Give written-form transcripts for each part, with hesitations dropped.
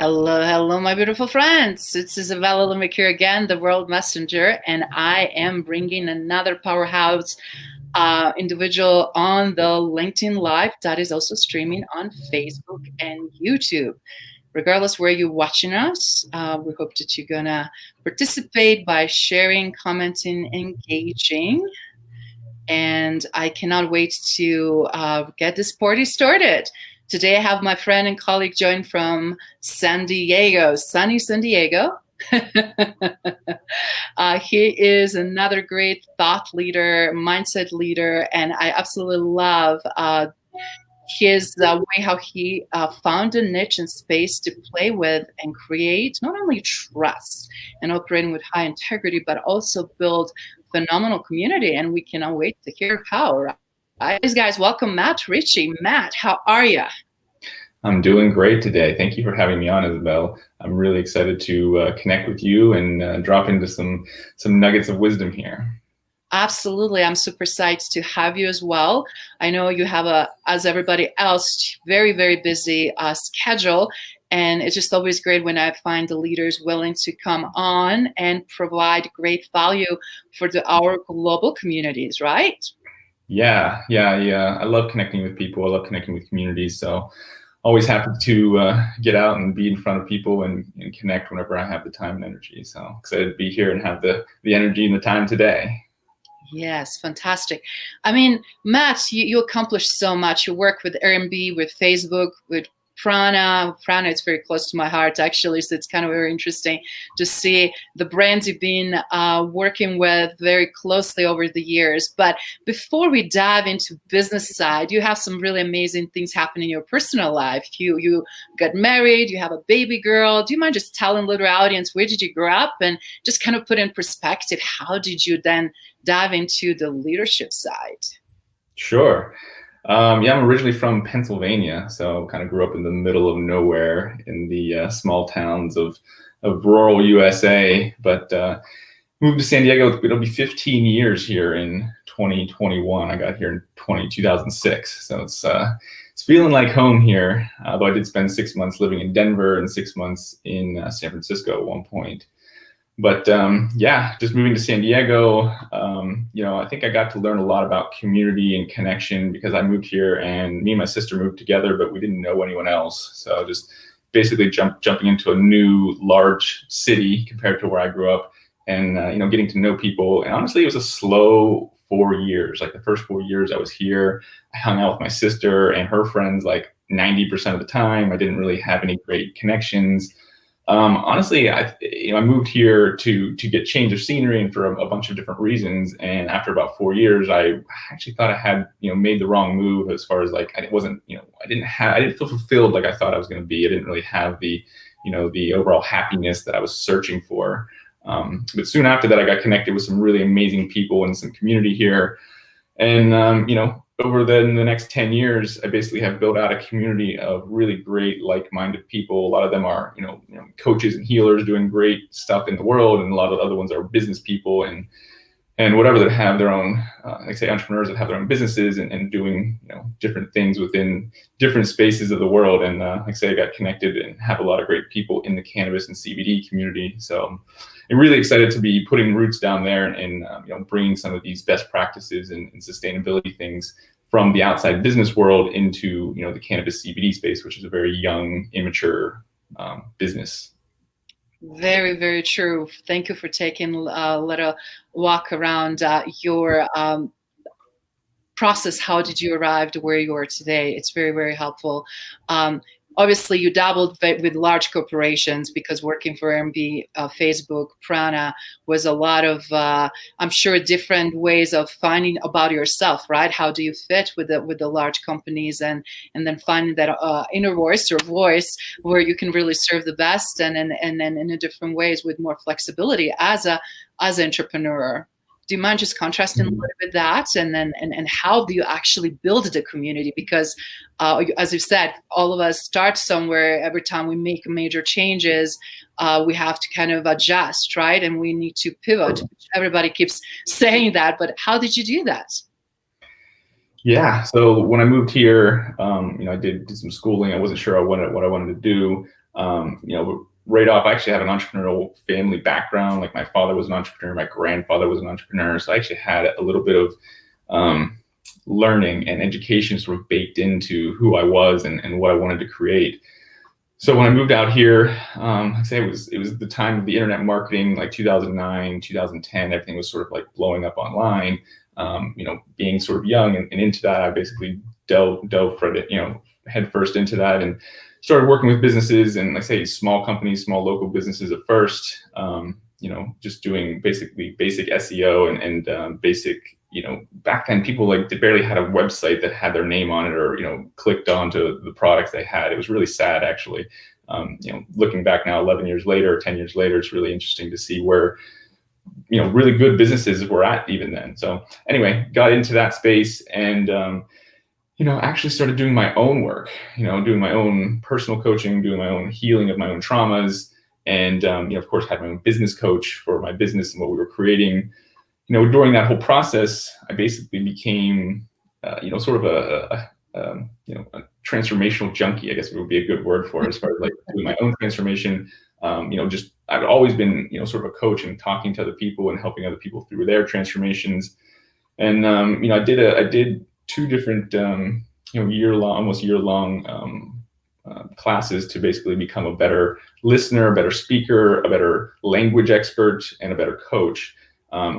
Hello, hello, my beautiful friends. It's Izabela Lundberg here again, the World Messenger, and I am bringing another powerhouse individual on the LinkedIn Live that is also streaming on Facebook and YouTube. Regardless where you're watching us, we hope that you're gonna participate by sharing, commenting, engaging. And I cannot wait to get this party started. Today I have my friend and colleague joined from San Diego, sunny San Diego. He is another great thought leader, mindset leader, and I absolutely love his way how he found a niche and space to play with and create not only trust and operating with high integrity, but also build phenomenal community. And we cannot wait to hear how. Right, guys, welcome Matt Ritchey. Matt, how are you? I'm doing great today. Thank you for having me on, Isabel. I'm really excited to connect with you and drop into some nuggets of wisdom here. Absolutely. I'm super psyched to have you as well. I know you have as everybody else, very, very busy schedule. And it's just always great when I find the leaders willing to come on and provide great value for our global communities, right? Yeah. I love connecting with people. I love connecting with communities. So always happy to get out and be in front of people and connect whenever I have the time and energy. So excited to be here and have the energy and the time today. Yes, fantastic. I mean, Matt, you accomplish so much. You work with Airbnb, with Facebook, with Prana. Prana is very close to my heart, actually, so it's kind of very interesting to see the brands you've been working with very closely over the years. But before we dive into business side, you have some really amazing things happening in your personal life. You got married, you have a baby girl. Do you mind just telling the little audience where did you grow up and just kind of put in perspective, how did you then dive into the leadership side? Sure. I'm originally from Pennsylvania, so kind of grew up in the middle of nowhere in the small towns of rural USA, but moved to San Diego. It'll be 15 years here in 2021. I got here in 2006, so it's feeling like home here, though I did spend 6 months living in Denver and 6 months in San Francisco at one point. But just moving to San Diego, I think I got to learn a lot about community and connection because I moved here and me and my sister moved together, but we didn't know anyone else. So just basically jumping into a new large city compared to where I grew up and, getting to know people. And honestly, it was a slow 4 years. Like the first 4 years I was here, I hung out with my sister and her friends like 90% of the time. I didn't really have any great connections. Honestly, I moved here to get change of scenery and for a bunch of different reasons. And after about 4 years, I actually thought I had, made the wrong move as far as like, I didn't feel fulfilled like I thought I was going to be. I didn't really have the overall happiness that I was searching for. But soon after that, I got connected with some really amazing people and some community here. And, over the next 10 years, I basically have built out a community of really great, like-minded people. A lot of them are, coaches and healers doing great stuff in the world. And a lot of the other ones are business people and whatever that have their own, entrepreneurs that have their own businesses and doing, different things within different spaces of the world. And I got connected and have a lot of great people in the cannabis and CBD community. So I'm really excited to be putting roots down there and bringing some of these best practices and sustainability things from the outside business world into the cannabis CBD space, which is a very young, immature business. Very, very true. Thank you for taking a little walk around your process. How did you arrive to where you are today? It's very, very helpful. Obviously, you dabbled with large corporations because working for Airbnb, Facebook, Prana was a lot of, I'm sure, different ways of finding about yourself, right? How do you fit with the large companies and then finding that inner voice or voice where you can really serve the best and then in a different ways with more flexibility as an entrepreneur. Do you mind just contrasting a little bit that and how do you actually build the community? Because as you said, all of us start somewhere. Every time we make major changes, we have to kind of adjust, right? And we need to pivot. Everybody keeps saying that, but how did you do that? Yeah, so when I moved here, I did some schooling. I wasn't sure what I wanted to do. Right off, I actually have an entrepreneurial family background. Like my father was an entrepreneur, my grandfather was an entrepreneur. So I actually had a little bit of learning and education sort of baked into who I was and what I wanted to create. So when I moved out here, I'd say it was the time of the internet marketing, like 2009, 2010, everything was sort of like blowing up online. Being sort of young and into that, I basically dove for it, head first into that and started working with businesses and, like I say, small companies, small local businesses at first, just doing basically basic SEO and basic, back then people they barely had a website that had their name on it or, clicked onto the products they had. It was really sad, actually. Looking back now, 11 years later, 10 years later, it's really interesting to see where, really good businesses were at even then. So anyway, got into that space and, actually started doing my own work, doing my own personal coaching, doing my own healing of my own traumas. And, of course, had my own business coach for my business and what we were creating. During that whole process, I basically became, sort of a transformational junkie, I guess it would be a good word for it, as far as like doing my own transformation. I've always been, sort of a coach and talking to other people and helping other people through their transformations. And, I did 2 different, almost year-long classes to basically become a better listener, a better speaker, a better language expert, and a better coach.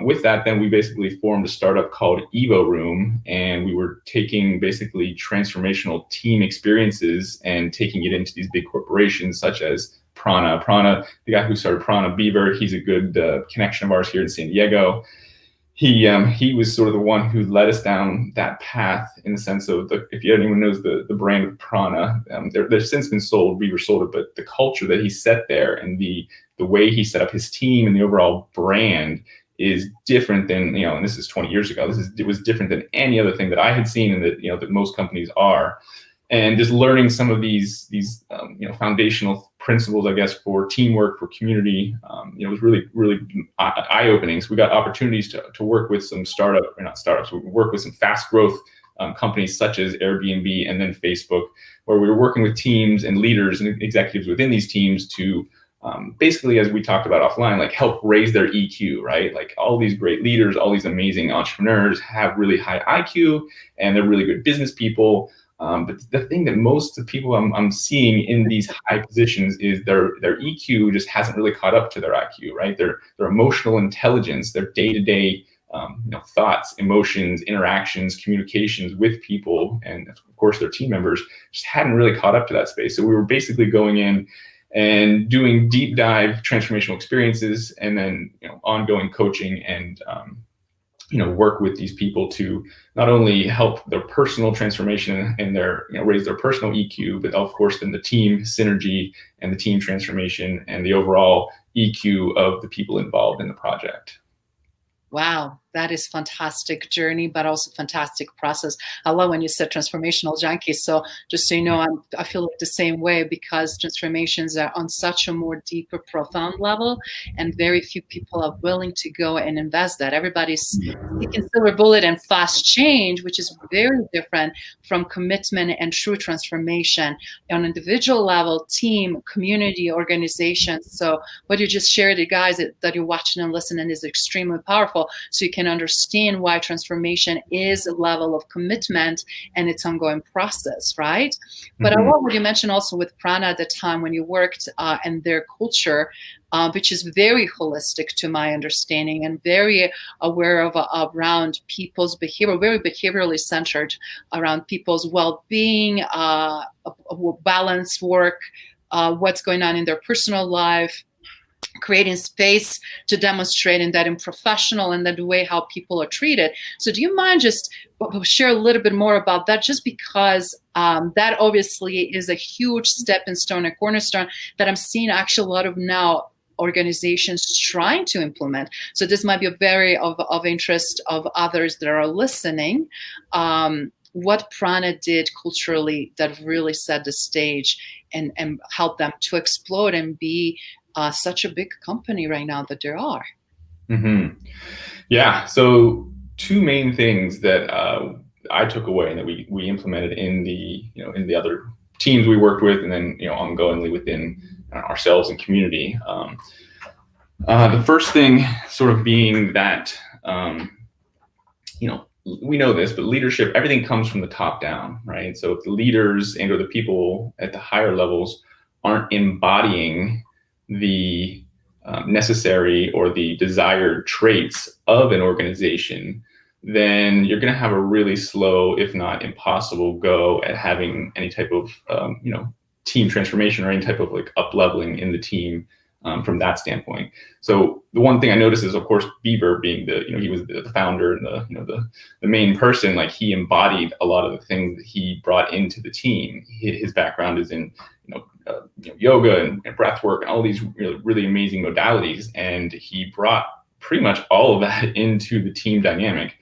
With that, then we basically formed a startup called Evo Room, and we were taking basically transformational team experiences and taking it into these big corporations such as Prana. Prana, the guy who started Prana, Beaver, he's a good connection of ours here in San Diego. He was sort of the one who led us down that path in the sense of, if anyone knows the brand of Prana, they've since been sold, Beaver sold it, but the culture that he set there and the way he set up his team and the overall brand is different than, and this is 20 years ago, it was different than any other thing that I had seen and that most companies are. And just learning some of these foundational principles, I guess, for teamwork, for community, was really, really eye-opening. So we got opportunities to work with some we work with some fast growth companies such as Airbnb and then Facebook, where we were working with teams and leaders and executives within these teams to basically, as we talked about offline, like help raise their EQ, right? Like all these great leaders, all these amazing entrepreneurs have really high IQ and they're really good business people. But the thing that most of the people I'm seeing in these high positions is their EQ just hasn't really caught up to their IQ, right? Their emotional intelligence, their day-to-day thoughts, emotions, interactions, communications with people, and of course their team members just hadn't really caught up to that space. So we were basically going in and doing deep dive transformational experiences and then ongoing coaching and work with these people to not only help their personal transformation and their raise their personal EQ, but of course then the team synergy and the team transformation and the overall EQ of the people involved in the project. Wow, that is fantastic journey, but also fantastic process. I love when you said transformational junkie. So just so you know, I feel like the same way because transformations are on such a more deeper, profound level, and very few people are willing to go and invest that. Everybody's seeking silver bullet and fast change, which is very different from commitment and true transformation on an individual level, team, community, organization. So what you just shared, the guys that you're watching and listening is extremely powerful. So you can understand why transformation is a level of commitment and its ongoing process, right? But I love what you mentioned also with Prana at the time when you worked and their culture, which is very holistic to my understanding and very aware of around people's behavior, very behaviorally centered around people's well-being, balanced work, what's going on in their personal life, creating space to demonstrate in that in professional and then the way how people are treated. So do you mind just share a little bit more about that, just because that obviously is a huge stepping stone, a cornerstone that I'm seeing actually a lot of now organizations trying to implement. So this might be a very of interest of others that are listening. What Prana did culturally that really set the stage and helped them to explode and be such a big company right now that there are. Yeah. So 2 main things that I took away and that we implemented in the other teams we worked with, and then ongoingly within ourselves and community. The first thing sort of being that we know this, but leadership, everything comes from the top down, right? So if the leaders and or the people at the higher levels aren't embodying the necessary or the desired traits of an organization, then you're going to have a really slow, if not impossible, go at having any type of team transformation or any type of like up leveling in the team from that standpoint. So the one thing I noticed is, of course, Beaver being he was the founder and the main person, like he embodied a lot of the things that he brought into the team. His background is in yoga and breath work and all these really amazing modalities, and he brought pretty much all of that into the team dynamic.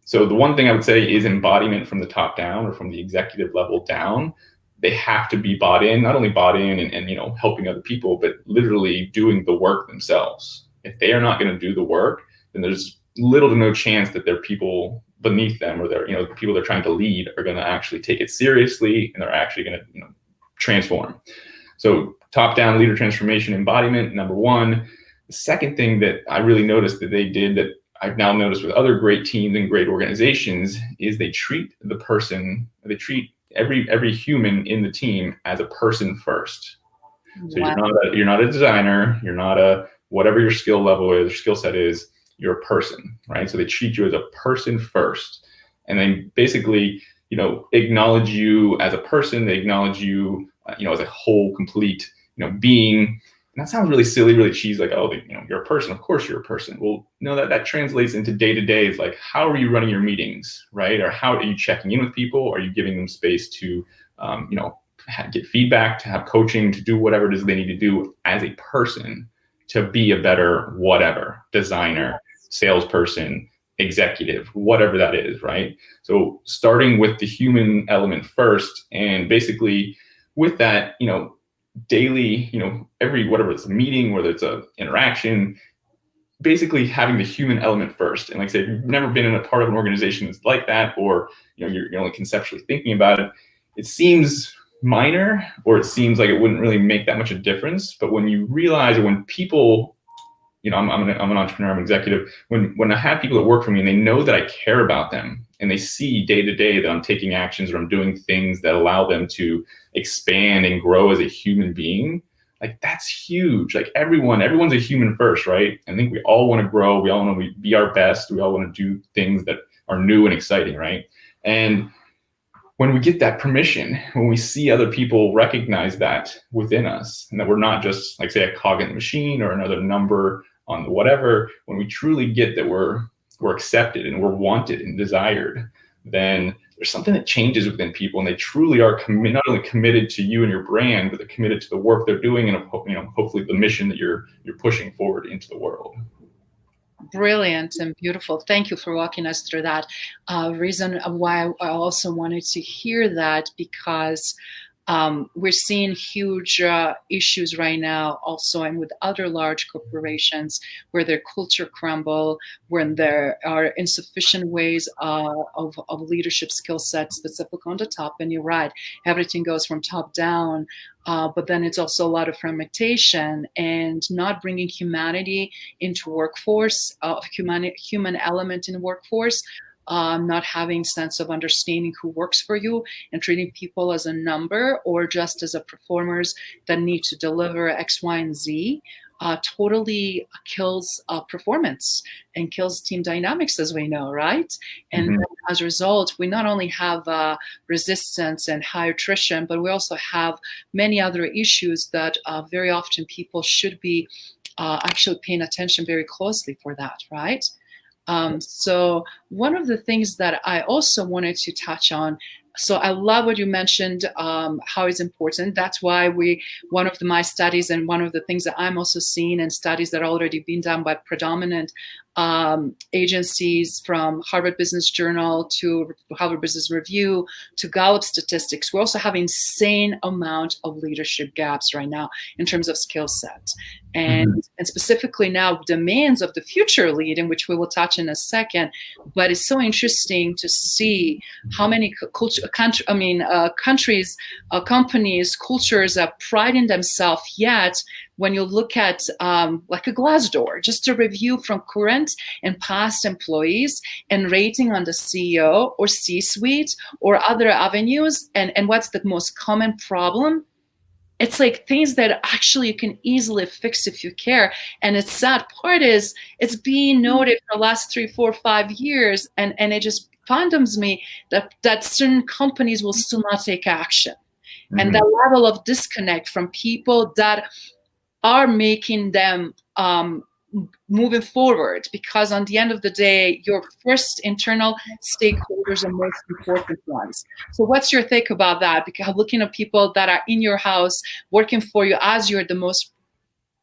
So the one thing I would say is embodiment from the top down or from the executive level down. They have to be bought in, not only bought in and helping other people, but literally doing the work themselves. If they are not going to do the work, then there's little to no chance that their people beneath them or their the people they're trying to lead are going to actually take it seriously, and they're actually going to transform. So top down leader transformation embodiment, number one. The second thing that I really noticed that they did, that I've now noticed with other great teams and great organizations, is they treat every human in the team as a person first. So wow. You're not a designer, you're not a whatever your skill level is, skill set is, you're a person, right? So they treat you as a person first, and then basically acknowledge you as a person. They acknowledge you as a whole, complete being. And that sounds really silly, really cheesy, like, oh, you're a person. Of course you're a person. Well, no, that translates into day-to-day. It's like, how are you running your meetings, right? Or how are you checking in with people? Are you giving them space to, get feedback, to have coaching, to do whatever it is they need to do as a person to be a better whatever, designer, salesperson, executive, whatever that is, right? So starting with the human element first, and basically with that, daily, whatever it's a meeting, whether it's a interaction, basically having the human element first. And like I said, if you've never been in a part of an organization that's like that, or you're only conceptually thinking about it, it seems minor, or it seems like it wouldn't really make that much a difference. But when you realize, or when people, I'm an entrepreneur, I'm an executive, when I have people that work for me and they know that I care about them, and they see day to day that I'm taking actions or I'm doing things that allow them to expand and grow as a human being, like that's huge. Like everyone's a human first, right? I think we all want to grow. We all want to be our best. We all want to do things that are new and exciting, right? And when we get that permission, when we see other people recognize that within us, and that we're not just like, say, a cog in the machine or another number on the whatever, when we truly get that we're accepted and we're wanted and desired, then there's something that changes within people, and they truly are not only committed to you and your brand, but they're committed to the work they're doing, and hopefully the mission that you're pushing forward into the world. Brilliant and beautiful. Thank you for walking us through that. Reason why I also wanted to hear that, because we're seeing huge issues right now also, and with other large corporations, where their culture crumble, when there are insufficient ways of leadership skill sets specific on the top. And you're right, everything goes from top down, but then it's also a lot of fragmentation and not bringing humanity into workforce, human element in workforce. Not having sense of understanding who works for you, and treating people as a number or just as a performers that need to deliver X, Y, and Z, totally kills performance and kills team dynamics, as we know, right? And then as a result, we not only have resistance and high attrition, but we also have many other issues that very often people should be actually paying attention very closely for that, right? So one of the things that I also wanted to touch on, so I love what you mentioned, how it's important. That's why one of my studies, and one of the things that I'm also seeing in studies that are already being done by predominant agencies from Harvard Business Journal to Harvard Business Review to Gallup statistics. We also have insane amount of leadership gaps right now in terms of skill sets. And specifically now demands of the future lead, in which we will touch in a second. But it's so interesting to see how many countries, companies, cultures are priding themselves. Yet, when you look at like a Glassdoor, just a review from current and past employees and rating on the CEO or C-suite or other avenues, and what's the most common problem? It's like things that actually you can easily fix if you care. And the sad part is it's being noted for the last 3, 4, 5 years. And it just fondums me that certain companies will still not take action. And that level of disconnect from people that are making them moving forward, because on the end of the day, your first internal stakeholders are most important ones. So what's your take about that? Because looking at people that are in your house, working for you as you're the most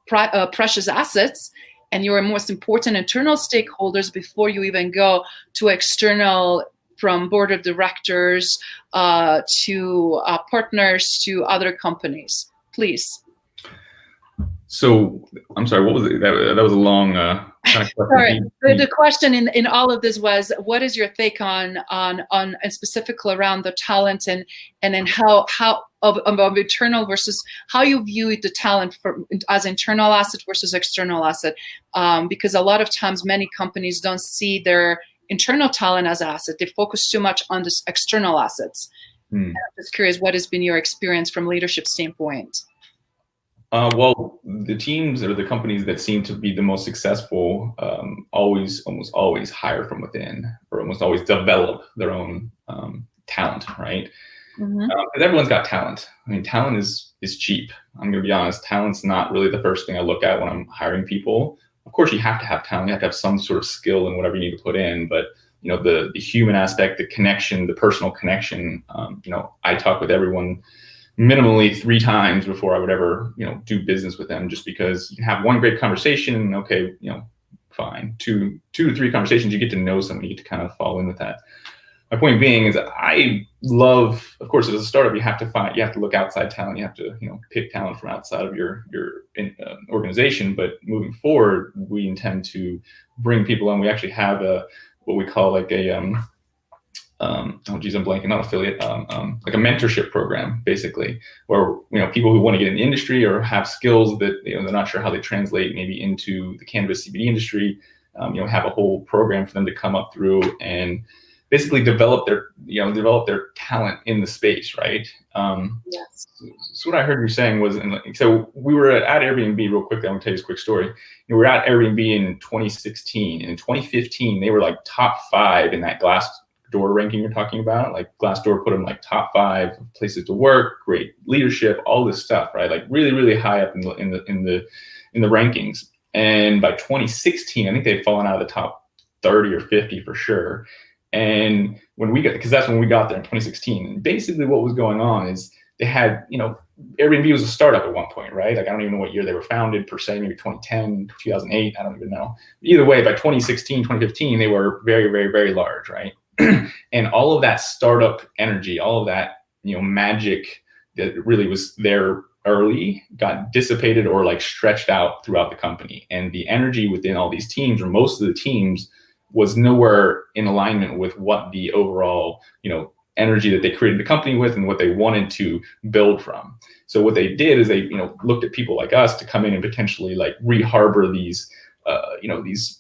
precious assets, and your most important internal stakeholders before you even go to external, from board of directors to partners to other companies. Please. So I'm sorry, what was it? That was a long kind of question. Sorry. The question in all of this was, what is your take on and specifically around the talent and then how of internal versus how you view the talent as internal asset versus external asset? Because a lot of times many companies don't see their internal talent as asset. They focus too much on this external assets. I'm just curious, what has been your experience from leadership standpoint? Well, the teams or the companies that seem to be the most successful almost always hire from within, or almost always develop their own talent, right? Because everyone's got talent. I mean, talent is cheap. I'm going to be honest. Talent's not really the first thing I look at when I'm hiring people. Of course, you have to have talent. You have to have some sort of skill in whatever you need to put in. But you know, the human aspect, the connection, the personal connection. You know, I talk with everyone minimally 3 times before I would ever, you know, do business with them, just because you can have one great conversation and okay, you know, fine. 2 to 3 conversations, you get to know somebody, you get to kind of fall in with that. My point being is I love, of course, as a startup, you have to look outside talent. You have to, you know, pick talent from outside of your organization. But moving forward, we intend to bring people on. We actually have what we call like a oh geez, I'm blanking, not affiliate, like a mentorship program, basically, where, you know, people who want to get in the industry or have skills that, you know, they're not sure how they translate maybe into the cannabis CBD industry, you know, have a whole program for them to come up through and basically develop their talent in the space, right? Yes. So what I heard you saying was, so we were at Airbnb real quickly. I'm gonna tell you this quick story. We were at Airbnb in 2016, and in 2015 they were like top 5 in that Glassdoor ranking you're talking about. Like Glassdoor put them like top 5 places to work, great leadership, all this stuff, right? Like really, really high up in the rankings. And by 2016, I think they'd fallen out of the top 30 or 50 for sure. And because that's when we got there in 2016. And basically what was going on is they had, you know, Airbnb was a startup at one point, right? Like I don't even know what year they were founded per se, maybe 2010, 2008, I don't even know. Either way, by 2016, 2015, they were very, very, very large, right? And all of that startup energy, all of that, you know, magic that really was there early got dissipated or like stretched out throughout the company. And the energy within all these teams, or most of the teams, was nowhere in alignment with what the overall, you know, energy that they created the company with and what they wanted to build from. So what they did is they, you know, looked at people like us to come in and potentially like re-harbor these, you know, these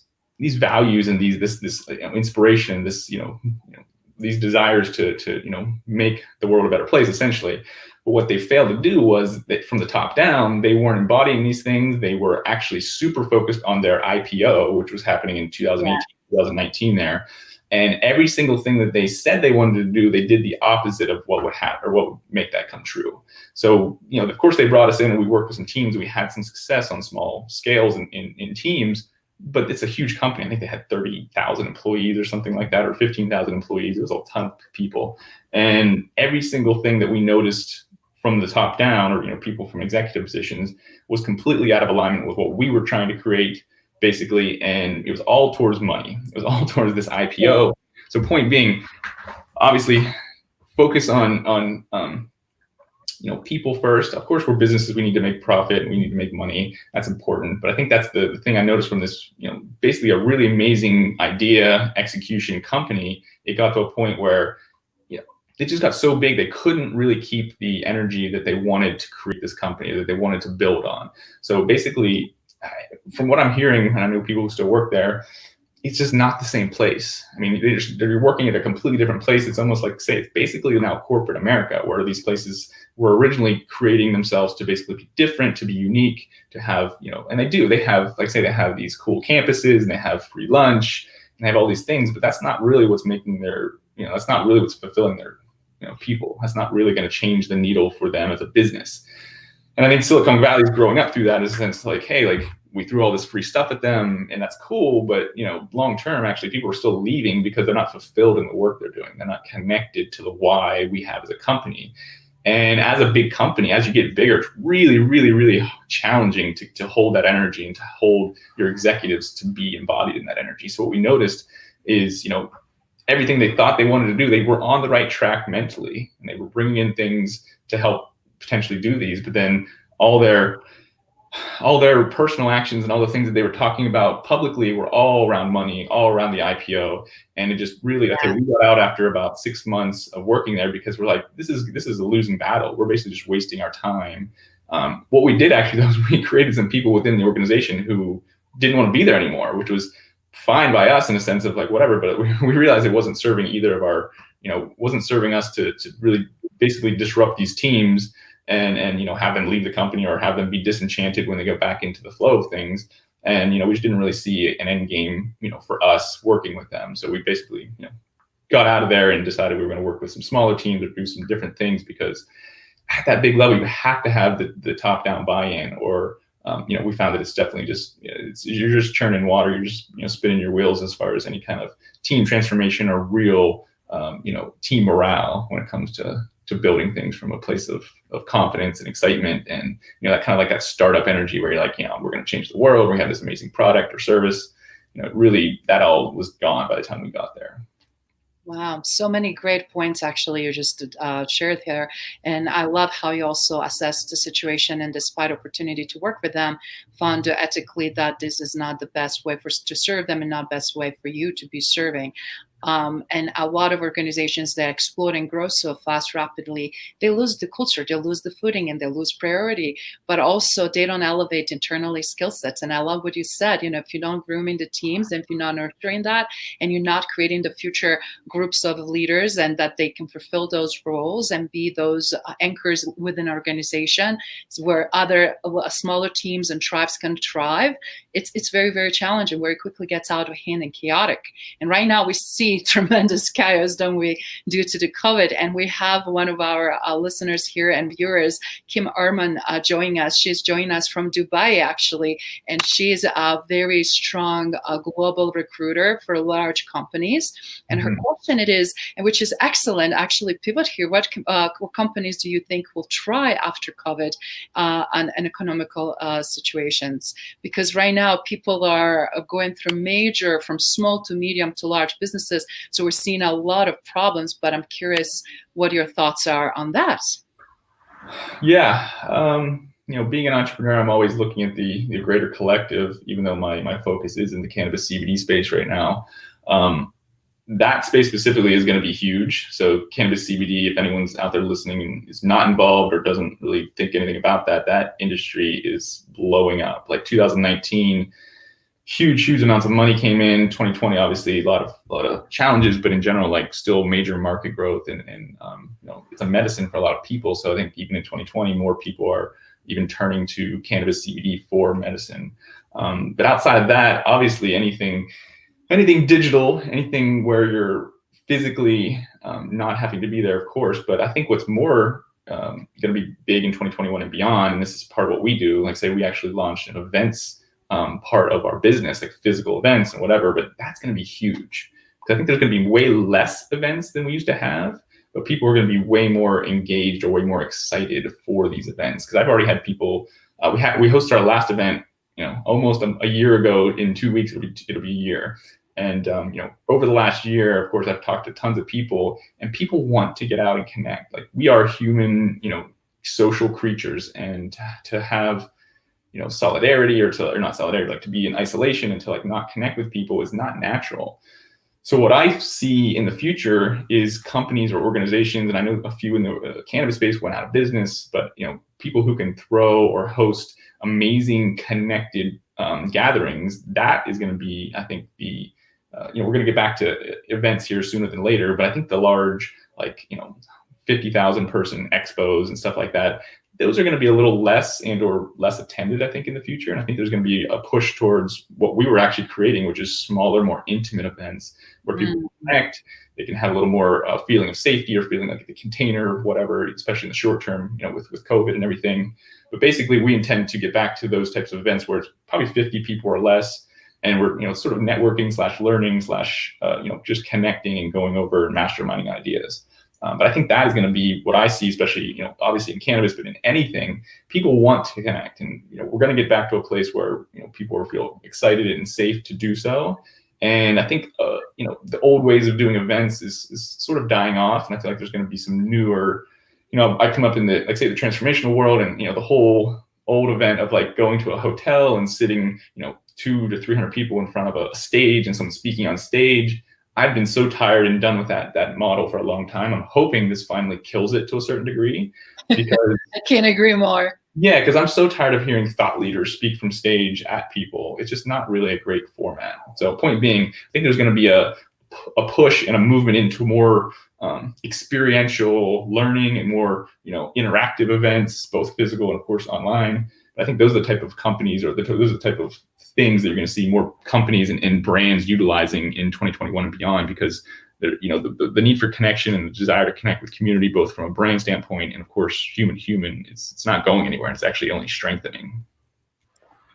values and this you know, inspiration, these desires to you know, make the world a better place, essentially. But what they failed to do was that from the top down, they weren't embodying these things. They were actually super focused on their IPO, which was happening in 2018, 2019 there. And every single thing that they said they wanted to do, they did the opposite of what would happen or what would make that come true. So, you know, of course they brought us in and we worked with some teams. We had some success on small scales in teams, but it's a huge company. I think they had 30,000 employees or something like that, or 15,000 employees. It was a ton of people. And every single thing that we noticed from the top down, or, you know, people from executive positions, was completely out of alignment with what we were trying to create basically, and it was all towards money. It was all towards this IPO. So point being, obviously, focus on people first. Of course, we're businesses. We need to make profit. We need to make money. That's important. But I think that's the thing I noticed from this, basically a really amazing idea, execution company. It got to a point where, they just got so big, they couldn't really keep the energy that they wanted to create this company, that they wanted to build on. So basically, from what I'm hearing, and I know people who still work there, it's just not the same place. I mean, they're working at a completely different place. It's almost like, say, it's basically now corporate America, where these places were originally creating themselves to basically be different, to be unique, to have, and they have, like, say, they have these cool campuses, and they have free lunch, and they have all these things, but that's not really what's making their, that's not really what's fulfilling their, people. That's not really going to change the needle for them as a business. And I think Silicon Valley is growing up through that in a sense, like, hey, like, we threw all this free stuff at them, and that's cool, but long term, actually, people are still leaving because they're not fulfilled in the work they're doing. They're not connected to the why we have as a company. And as a big company, as you get bigger, it's really, really, really challenging to hold that energy and to hold your executives to be embodied in that energy. So what we noticed is, everything they thought they wanted to do, they were on the right track mentally, and they were bringing in things to help potentially do these, but then all their personal actions and all the things that they were talking about publicly were all around money, all around the IPO. And it just really, we got out after about 6 months of working there because we're like, this is a losing battle. We're basically just wasting our time. What we did actually, though, is we created some people within the organization who didn't want to be there anymore, which was fine by us in a sense of like, whatever, but we realized it wasn't serving either of our, wasn't serving us to really basically disrupt these teams and have them leave the company or have them be disenchanted when they go back into the flow of things. And, we just didn't really see an end game, for us working with them. So we basically, got out of there and decided we were going to work with some smaller teams or do some different things, because at that big level, you have to have the top-down buy-in, or we found that it's definitely just, you're just churning water. You're just, spinning your wheels as far as any kind of team transformation or real, team morale when it comes to building things from a place of confidence and excitement. And, that kind of like that startup energy where you're like, we're going to change the world. We have this amazing product or service. Really that all was gone by the time we got there. Wow, so many great points actually you just shared here. And I love how you also assessed the situation, and despite opportunity to work with them, found ethically that this is not the best way to serve them and not best way for you to be serving. And a lot of organizations that explode and grow so fast, rapidly, they lose the culture, they lose the footing, and they lose priority. But also, they don't elevate internally skill sets. And I love what you said. If you don't grooming the teams, and if you're not nurturing that, and you're not creating the future groups of leaders, and that they can fulfill those roles and be those anchors within an organization, where other smaller teams and tribes can thrive, it's very, very challenging. Where it quickly gets out of hand and chaotic. And right now, we see tremendous chaos, don't we, due to the COVID. And we have one of our listeners here and viewers, Kim Arman, joining us. She's joining us from Dubai, actually, and she's a very strong global recruiter for large companies. And her question it is, and which is excellent, actually pivot here, what companies do you think will try after COVID on economical situations? Because right now people are going through major, from small to medium to large businesses. So we're seeing a lot of problems, but I'm curious what your thoughts are on that. Yeah. Being an entrepreneur, I'm always looking at the greater collective, even though my focus is in the cannabis CBD space right now. That space specifically is going to be huge. So cannabis CBD, if anyone's out there listening and is not involved or doesn't really think anything about that industry is blowing up. Like 2019, huge amounts of money came in. 2020, obviously a lot of challenges, but in general, like still major market growth, and it's a medicine for a lot of people. So I think even in 2020, more people are even turning to cannabis CBD for medicine. But outside of that, obviously anything digital, anything where you're physically not having to be there, of course. But I think what's more going to be big in 2021 and beyond, and this is part of what we do, like say we actually launched an events part of our business, like physical events and whatever, but that's going to be huge. Because I think there's going to be way less events than we used to have, but people are going to be way more engaged or way more excited for these events. Because I've already had people, we hosted our last event almost a year ago. In 2 weeks, it'll be a year. And over the last year, of course, I've talked to tons of people, and people want to get out and connect. Like, we are human, social creatures, and to have solidarity, or not solidarity, like to be in isolation and to like not connect with people is not natural. So what I see in the future is companies or organizations, and I know a few in the cannabis space went out of business, but people who can throw or host amazing connected gatherings. That is going to be, I think, we're going to get back to events here sooner than later, but I think the large, 50,000 person expos and stuff like that, those are going to be a little less or less attended, I think, in the future. And I think there's going to be a push towards what we were actually creating, which is smaller, more intimate events where people connect. They can have a little more feeling of safety, or feeling like the container or whatever, especially in the short term, with COVID and everything. But basically, we intend to get back to those types of events where it's probably 50 people or less. And we're, sort of networking / learning / just connecting and going over and masterminding ideas. But I think that is going to be what I see, especially, obviously in cannabis, but in anything, people want to connect. And, we're going to get back to a place where, people will feel excited and safe to do so. And I think, the old ways of doing events is sort of dying off. And I feel like there's going to be some newer, I come up in the, the transformational world, and, the whole old event of like going to a hotel and sitting, 200 to 300 people in front of a stage and someone speaking on stage. I've been so tired and done with that model for a long time. I'm hoping this finally kills it to a certain degree, because I can't agree more. Yeah, because I'm so tired of hearing thought leaders speak from stage at people. It's just not really a great format. So point being, I think there's going to be a push and a movement into more experiential learning and more interactive events, both physical and of course online. But I think those are the type of companies, or those are the type of things that you're going to see more companies and brands utilizing in 2021 and beyond, because the need for connection and the desire to connect with community, both from a brand standpoint and of course human to human, it's not going anywhere. It's actually only strengthening.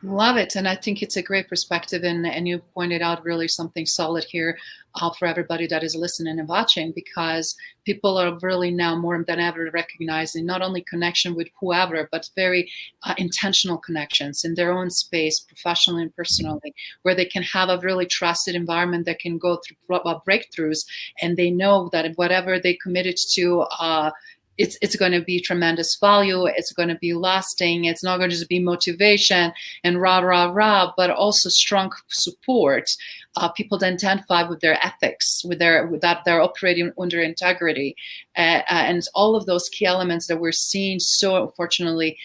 Love it. And I think it's a great perspective. And you pointed out really something solid here for everybody that is listening and watching, because people are really now more than ever recognizing not only connection with whoever, but very intentional connections in their own space, professionally and personally, where they can have a really trusted environment that can go through breakthroughs. And they know that whatever they committed to, it's going to be tremendous value. It's going to be lasting. It's not going to just be motivation and rah, but also strong support. People identify with their ethics, with that they're operating under integrity, and all of those key elements that we're seeing so unfortunately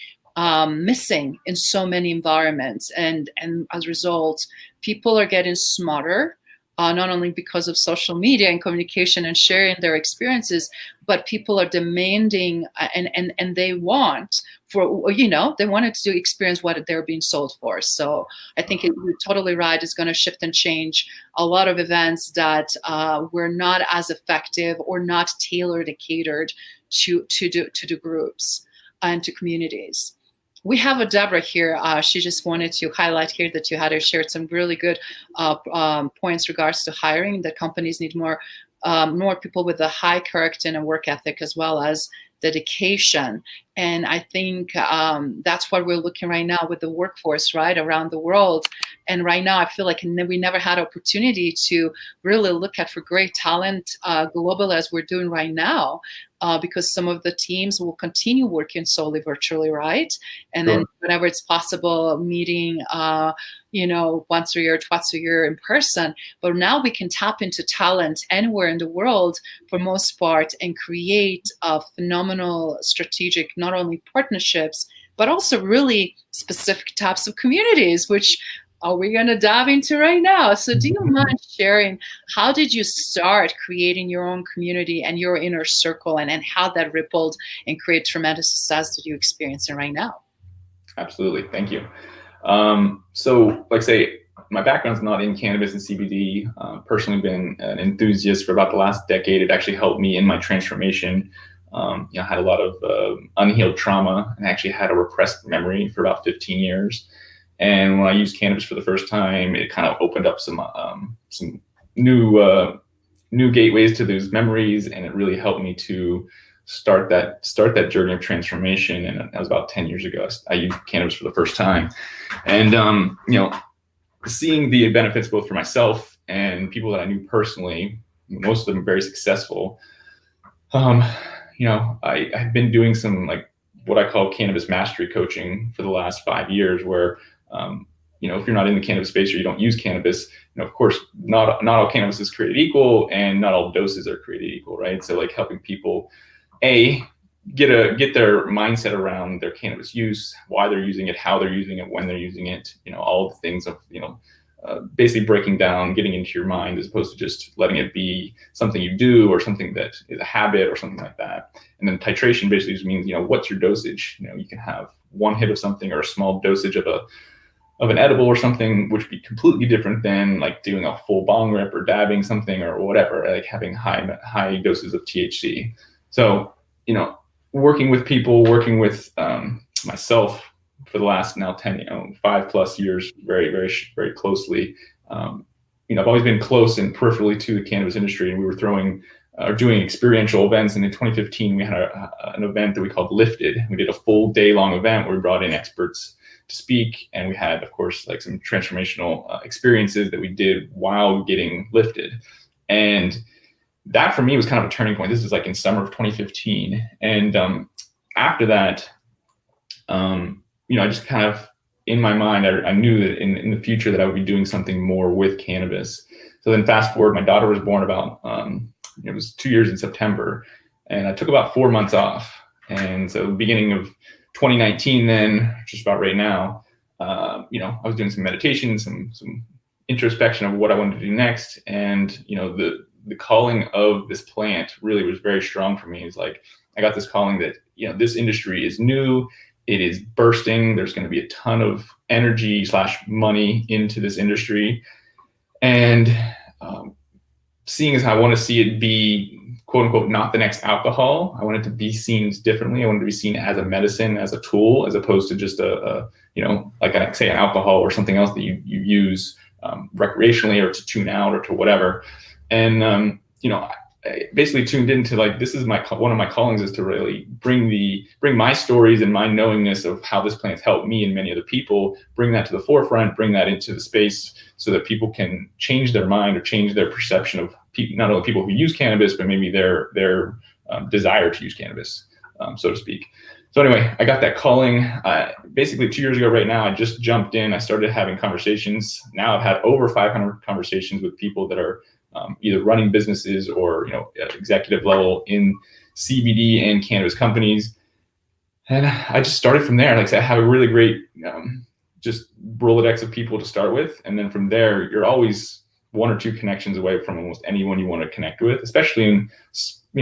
missing in so many environments. And as a result, people are getting smarter. Not only because of social media and communication and sharing their experiences, but people are demanding and they want they wanted to experience what they're being sold for. So I think you're totally right. It's going to shift and change a lot of events that were not as effective or not tailored and catered to the groups and to communities. We have a Deborah here. She just wanted to highlight here that you had shared some really good points regards to hiring, that companies need more people with a high character and a work ethic, as well as dedication. And I think that's what we're looking right now with the workforce, right, around the world. And right now, I feel like we never had opportunity to really look at for great talent globally as we're doing right now, because some of the teams will continue working solely virtually, right? And then whenever it's possible, meeting, once a year, twice a year in person. But now we can tap into talent anywhere in the world for most part and create a phenomenal strategic, not only partnerships, but also really specific types of communities, which are we going to dive into right now. So do you mind sharing, how did you start creating your own community and your inner circle, and how that rippled and created tremendous success that you're experiencing right now? Absolutely. Thank you. So like say, my background's not in cannabis and CBD. Personally been an enthusiast for about the last decade. It actually helped me in my transformation. I had a lot of unhealed trauma, and actually had a repressed memory for about 15 years. And when I used cannabis for the first time, it kind of opened up some new gateways to those memories, and it really helped me to start that journey of transformation. And that was about 10 years ago. I used cannabis for the first time, and seeing the benefits both for myself and people that I knew personally, most of them very successful. I've been doing some like what I call cannabis mastery coaching for the last 5 years, where if you're not in the cannabis space or you don't use cannabis, of course, not all cannabis is created equal, and not all doses are created equal, right? So like helping people get their mindset around their cannabis use, why they're using it, how they're using it, when they're using it, all the things of basically breaking down, getting into your mind, as opposed to just letting it be something you do or something that is a habit or something like that. And then titration basically just means, what's your dosage? You can have one hit of something or a small dosage of an edible or something, which would be completely different than like doing a full bong rip or dabbing something or whatever, like having high doses of THC. So, working with people, working with myself for the last now 5+ years, very, very, very closely. I've always been close and peripherally to the cannabis industry, and we were doing experiential events. And in 2015, we had an event that we called Lifted. We did a full day-long event where we brought in experts to speak, and we had, of course, like some transformational experiences that we did while getting lifted. And that for me was kind of a turning point. This is like in summer of 2015, and after that, I just kind of, in my mind, I knew that in the future that I would be doing something more with cannabis. So then fast forward, my daughter was born about, it was 2 years in September, and I took about 4 months off. And so beginning of 2019, then just about right now, I was doing some meditation, some introspection of what I wanted to do next. And, the calling of this plant really was very strong for me. It's like, I got this calling that, this industry is new. It is bursting. There's going to be a ton of energy / money into this industry. And seeing as I want to see it be, quote unquote, not the next alcohol, I want it to be seen differently. I want it to be seen as a medicine, as a tool, as opposed to just like I say, an alcohol or something else that you use recreationally or to tune out or to whatever. And, I basically tuned into like, this is one of my callings, is to really bring my stories and my knowingness of how this plant's helped me and many other people, bring that to the forefront, bring that into the space so that people can change their mind or change their perception of not only people who use cannabis, but maybe their desire to use cannabis, so to speak. So anyway, I got that calling basically 2 years ago right now. I just jumped in. I started having conversations. Now I've had over 500 conversations with people that are either running businesses or executive level in CBD and cannabis companies. And I just started from there. Like I said, I have a really great just Rolodex of people to start with. And then from there, you're always 1 or 2 connections away from almost anyone you want to connect with, especially in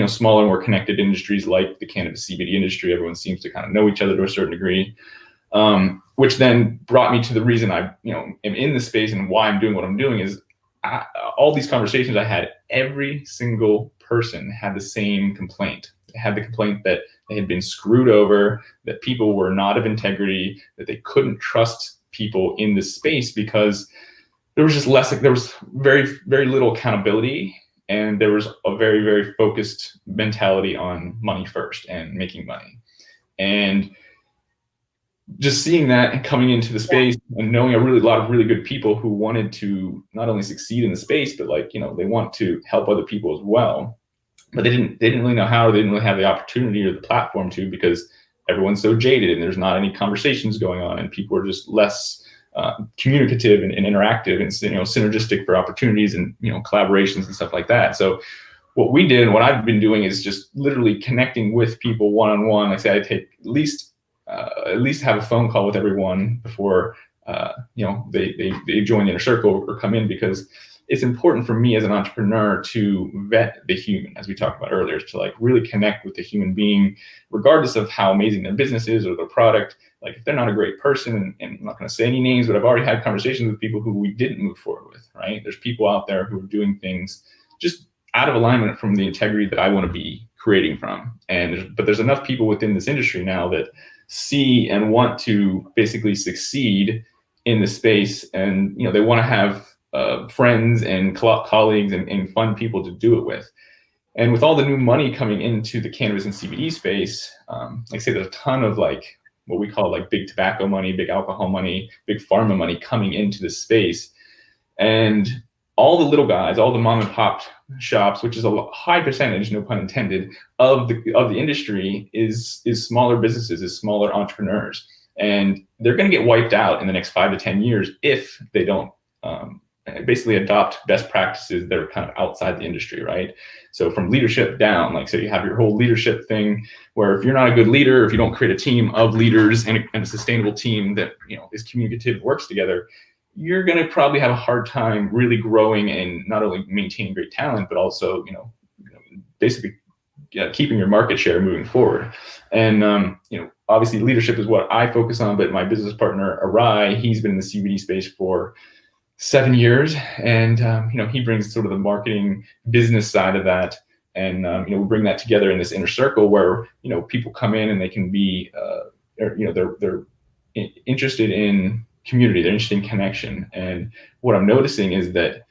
smaller, more connected industries like the cannabis CBD industry. Everyone seems to kind of know each other to a certain degree, which then brought me to the reason I am in the space and why I'm doing what I'm doing is all these conversations I had, every single person had the same complaint. They had the complaint that they had been screwed over, that people were not of integrity, that they couldn't trust people in this space because there was just there was very, very little accountability, and there was a very, very focused mentality on money first and making money. And just seeing that and coming into the space and knowing a lot of really good people who wanted to not only succeed in the space, but they want to help other people as well. But they didn't really know how, or they didn't really have the opportunity or the platform to, because everyone's so jaded and there's not any conversations going on, and people are just less communicative and interactive and synergistic for opportunities and collaborations and stuff like that. So what we did, what I've been doing, is just literally connecting with people one-on-one. Like I say, I take at least have a phone call with everyone before they join the inner circle or come in, because it's important for me as an entrepreneur to vet the human, as we talked about earlier, to really connect with the human being, regardless of how amazing their business is or their product. Like if they're not a great person, and I'm not going to say any names, but I've already had conversations with people who we didn't move forward with, right? There's people out there who are doing things just out of alignment from the integrity that I want to be creating from. But there's enough people within this industry now that see and want to basically succeed in the space, and they want to have friends and colleagues and fun people to do it with. And with all the new money coming into the cannabis and CBD space, like I say, there's a ton of like what we call like big tobacco money, big alcohol money, big pharma money coming into this space. And all the little guys, all the mom and pop shops, which is a high percentage, no pun intended, of the industry is smaller businesses, is smaller entrepreneurs. And they're going to get wiped out in the next 5 to 10 years if they don't basically adopt best practices that are kind of outside the industry, right? So from leadership down, like, so you have your whole leadership thing where if you're not a good leader, if you don't create a team of leaders and a sustainable team that, you know, is communicative, works together, you're going to probably have a hard time really growing and not only maintaining great talent, but also, basically keeping your market share moving forward. And, obviously leadership is what I focus on, but my business partner, Arai, he's been in the CBD space for 7 years. And, he brings sort of the marketing business side of that. And, we bring that together in this inner circle where, people come in and they can be, they're interested in community, they're interested in connection. And what I'm noticing is that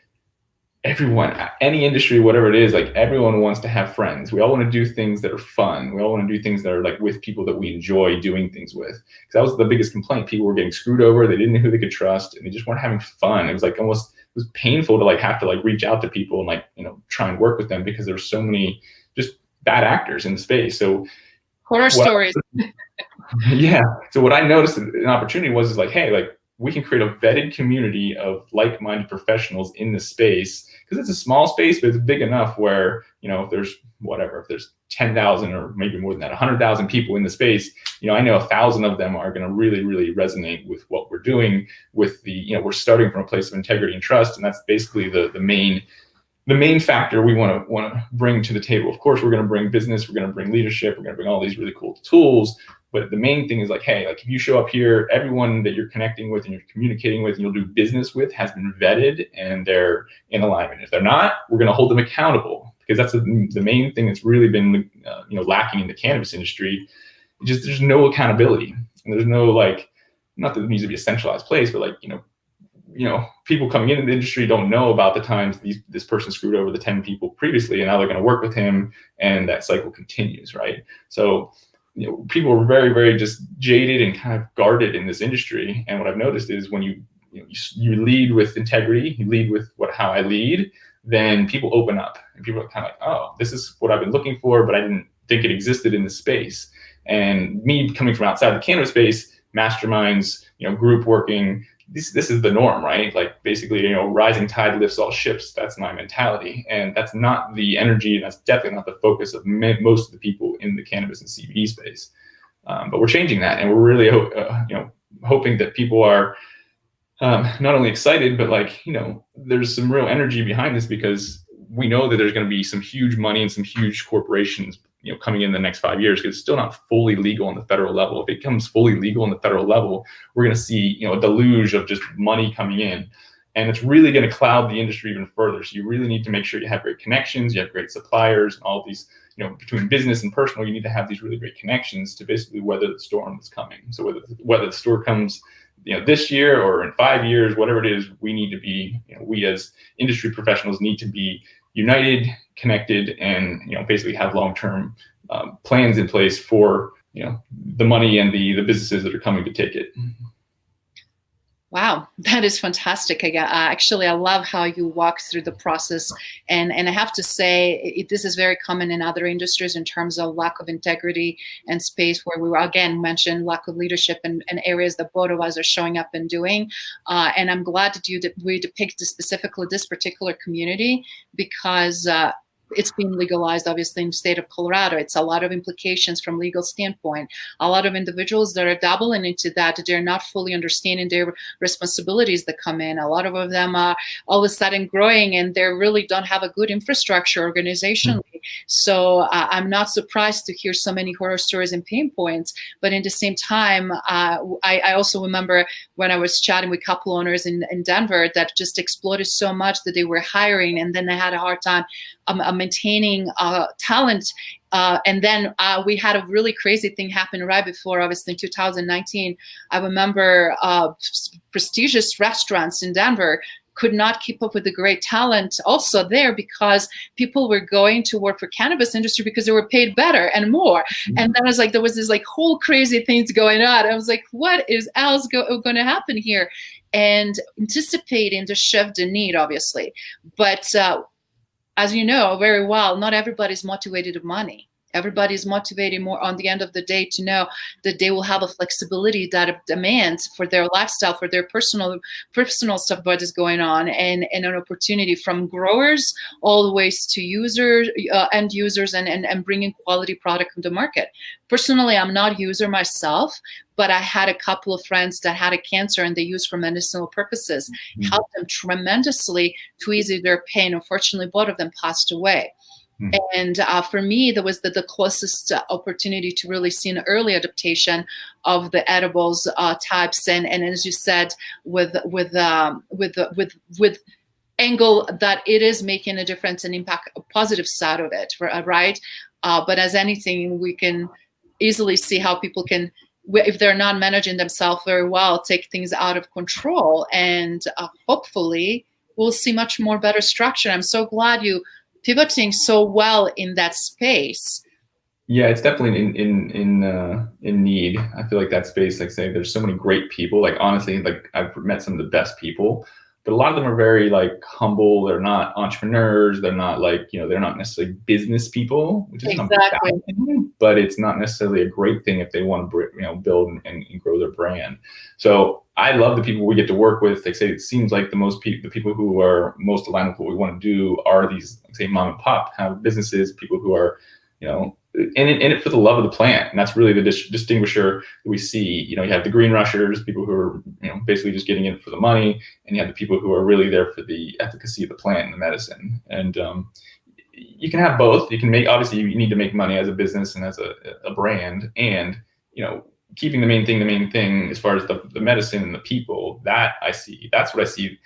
everyone, any industry, whatever it is, like everyone wants to have friends. We all want to do things that are fun. We all want to do things that are like with people that we enjoy doing things with. Because that was the biggest complaint. People were getting screwed over. They didn't know who they could trust, and they just weren't having fun. It was like almost, it was painful to like have to like reach out to people and like, try and work with them because there's so many just bad actors in the space. So horror stories. Yeah. So what I noticed an opportunity was like, hey, like we can create a vetted community of like-minded professionals in the space, because it's a small space, but it's big enough where, if there's 10,000 or maybe more than that, 100,000 people in the space, I know 1,000 of them are going to really, really resonate with what we're doing with the, we're starting from a place of integrity and trust. And that's basically the main factor we want to bring to the table. Of course, we're going to bring business, we're going to bring leadership, we're going to bring all these really cool tools. But the main thing is like, hey, like if you show up here, everyone that you're connecting with and you're communicating with and you'll do business with has been vetted and they're in alignment. If they're not, we're going to hold them accountable, because that's the main thing that's really been lacking in the cannabis industry. Just there's no accountability, and there's no like, not that it needs to be a centralized place, but like people coming into the industry don't know about the times this person screwed over the 10 people previously, and now they're going to work with him, and that cycle continues, right? So people are very, very just jaded and kind of guarded in this industry. And what I've noticed is when you lead with integrity, you lead with how I lead, then people open up and people are kind of like, oh, this is what I've been looking for, but I didn't think it existed in this space. And me coming from outside the cannabis space, masterminds, group working, this is the norm, right? Like basically, rising tide lifts all ships. That's my mentality. And that's not the energy. And that's definitely not the focus of most of the people in the cannabis and CBD space. But we're changing that. And we're really, hoping that people are not only excited, but like, there's some real energy behind this, because we know that there's going to be some huge money and some huge corporations coming in the next 5 years, because it's still not fully legal on the federal level. If it becomes fully legal on the federal level, we're going to see, a deluge of just money coming in, and it's really going to cloud the industry even further. So you really need to make sure you have great connections, you have great suppliers, and all of these, between business and personal, you need to have these really great connections to basically weather the storm that's coming. So whether the storm comes, this year or in 5 years, whatever it is, we need to be, we as industry professionals need to be united, connected, and basically have long-term plans in place for the money and the businesses that are coming to take it. Wow, that is fantastic. I love how you walk through the process. And I have to say, this is very common in other industries in terms of lack of integrity and space, where we again mentioned lack of leadership and areas that both of us are showing up and doing. And I'm glad that we depict specifically this particular community, because it's been legalized, obviously, in the state of Colorado. It's a lot of implications from legal standpoint. A lot of individuals that are dabbling into that, they're not fully understanding their responsibilities that come in. A lot of them are all of a sudden growing, and they really don't have a good infrastructure organizationally. So I'm not surprised to hear so many horror stories and pain points. But in the same time, I also remember when I was chatting with couple owners in Denver that just exploded so much that they were hiring, and then they had a hard time maintaining talent. And then we had a really crazy thing happen right before, obviously, in 2019. I remember prestigious restaurants in Denver could not keep up with the great talent also there, because people were going to work for cannabis industry because they were paid better and more. And then there was this like whole crazy things going on. I was like, what is else going to happen here? And anticipating the shift in need, obviously. But as you know very well, not everybody's motivated with money. Everybody's motivated more on the end of the day to know that they will have a flexibility that it demands for their lifestyle, for their personal stuff what is going on, and an opportunity from growers all the ways to end users, and bringing quality product to the market. Personally, I'm not a user myself, but I had a couple of friends that had a cancer and they used for medicinal purposes. Helped them tremendously to ease their pain. Unfortunately, both of them passed away. And for me, that was the closest opportunity to really see an early adaptation of the edibles types, and as you said, with angle that it is making a difference and impact, a positive side of it, right? But as anything, we can easily see how people can, if they're not managing themselves very well, take things out of control, and hopefully we'll see much more better structure. I'm so glad you pivoting so well in that space. Yeah, it's definitely in need. I feel like that space, like say, there's so many great people. Like honestly, like I've met some of the best people, but a lot of them are very like humble. They're not entrepreneurs. They're not like, they're not necessarily business people, which is not bad thing, but it's not necessarily a great thing if they want to, build and grow their brand. So I love the people we get to work with. Like say, it seems like the people who are most aligned with what we want to do are these, like say, mom and pop kind of businesses, people who are, in it for the love of the plant. And that's really the distinguisher that we see. You have the green rushers, people who are, basically just getting in for the money. And you have the people who are really there for the efficacy of the plant and the medicine. And you can have both. You can obviously you need to make money as a business and as a brand, and, keeping the main thing as far as the medicine and the people. That's what I see.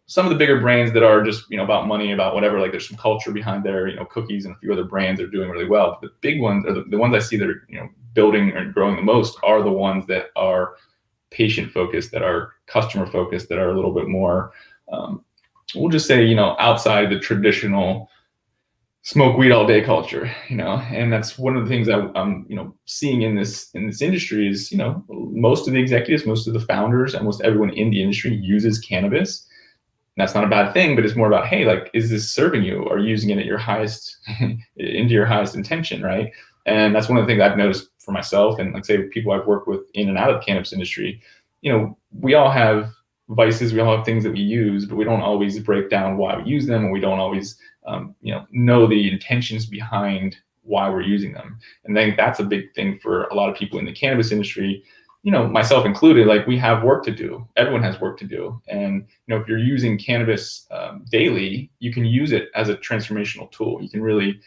Some of the bigger brands that are just, about money, about whatever, like there's some culture behind there, cookies and a few other brands are doing really well. But the big ones are the ones I see that are, building and growing the most are the ones that are patient focused, that are customer focused, that are a little bit more, we'll just say, outside the traditional smoke weed all day culture, and that's one of the things I'm seeing in this industry is, most of the executives, most of the founders, almost everyone in the industry uses cannabis. That's not a bad thing, but it's more about, hey, like, is this serving you? Are you using it at your highest, into your highest intention, right? And that's one of the things I've noticed for myself, and like say people I've worked with in and out of the cannabis industry. We all have vices, we all have things that we use, but we don't always break down why we use them, and we don't always know the intentions behind why we're using them. And I think that's a big thing for a lot of people in the cannabis industry, myself included. Like, we have work to do. Everyone has work to do. And, if you're using cannabis daily, you can use it as a transformational tool. You can really,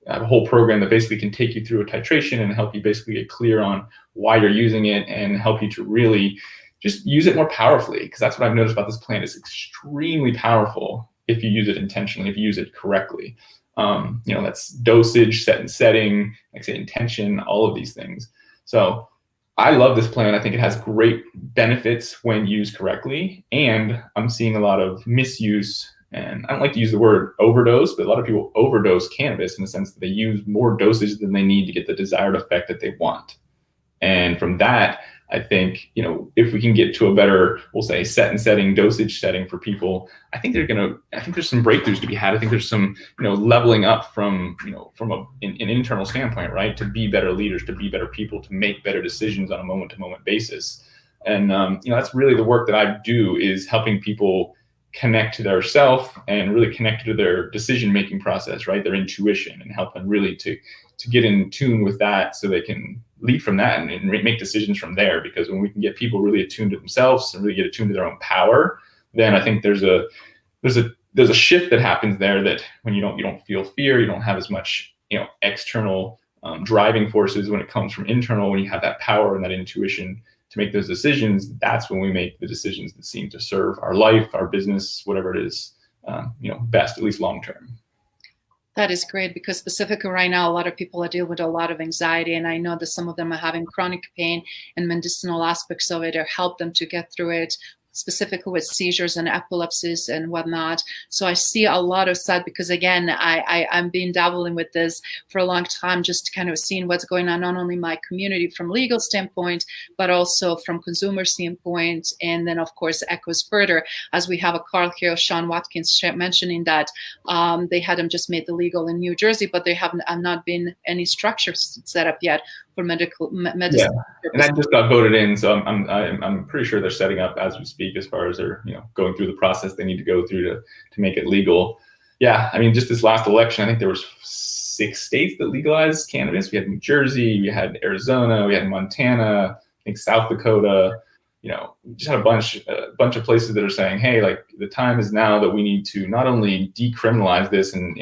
have a whole program that basically can take you through a titration and help you basically get clear on why you're using it, and help you to really just use it more powerfully. Because that's what I've noticed about this plant. It's extremely powerful if you use it intentionally, if you use it correctly. That's dosage, setting, like I say, intention, all of these things. So I love this plant. I think it has great benefits when used correctly. And I'm seeing a lot of misuse, and I don't like to use the word overdose, but a lot of people overdose cannabis in the sense that they use more dosage than they need to get the desired effect that they want. And from that, I think, if we can get to a better, we'll say, setting, dosage setting for people, I think there's some breakthroughs to be had. I think there's some, leveling up from an internal standpoint, right? To be better leaders, to be better people, to make better decisions on a moment to moment basis. And, that's really the work that I do, is helping people connect to their self and really connect to their decision-making process, right? Their intuition, and help them really to get in tune with that, so they can lead from that and make decisions from there. Because when we can get people really attuned to themselves and really get attuned to their own power, then I think there's a shift that happens there, that when you don't feel fear, you don't have as much, external driving forces when it comes from internal. When you have that power and that intuition to make those decisions, that's when we make the decisions that seem to serve our life, our business, whatever it is, best, at least long term. That is great, because specifically right now, a lot of people are dealing with a lot of anxiety, and I know that some of them are having chronic pain, and medicinal aspects of it are help them to get through it specifically with seizures and epilepsies and whatnot. So I see a lot of side, because again, I'm been dabbling with this for a long time, just kind of seeing what's going on, not only in my community from legal standpoint, but also from consumer standpoint. And then of course echoes further as we have a call here, Sean Watkins mentioning that they had them just made illegal in New Jersey, but they have not been any structures set up yet for medicine. Yeah. And that just got voted in, so I'm pretty sure they're setting up as we speak, as far as they're going through the process they need to go through to make it legal. Yeah, I mean, just this last election, I think there was 6 states that legalized cannabis. We had New Jersey, we had Arizona, we had Montana, I think South Dakota. We just had a bunch of places that are saying, hey, like, the time is now that we need to not only decriminalize this and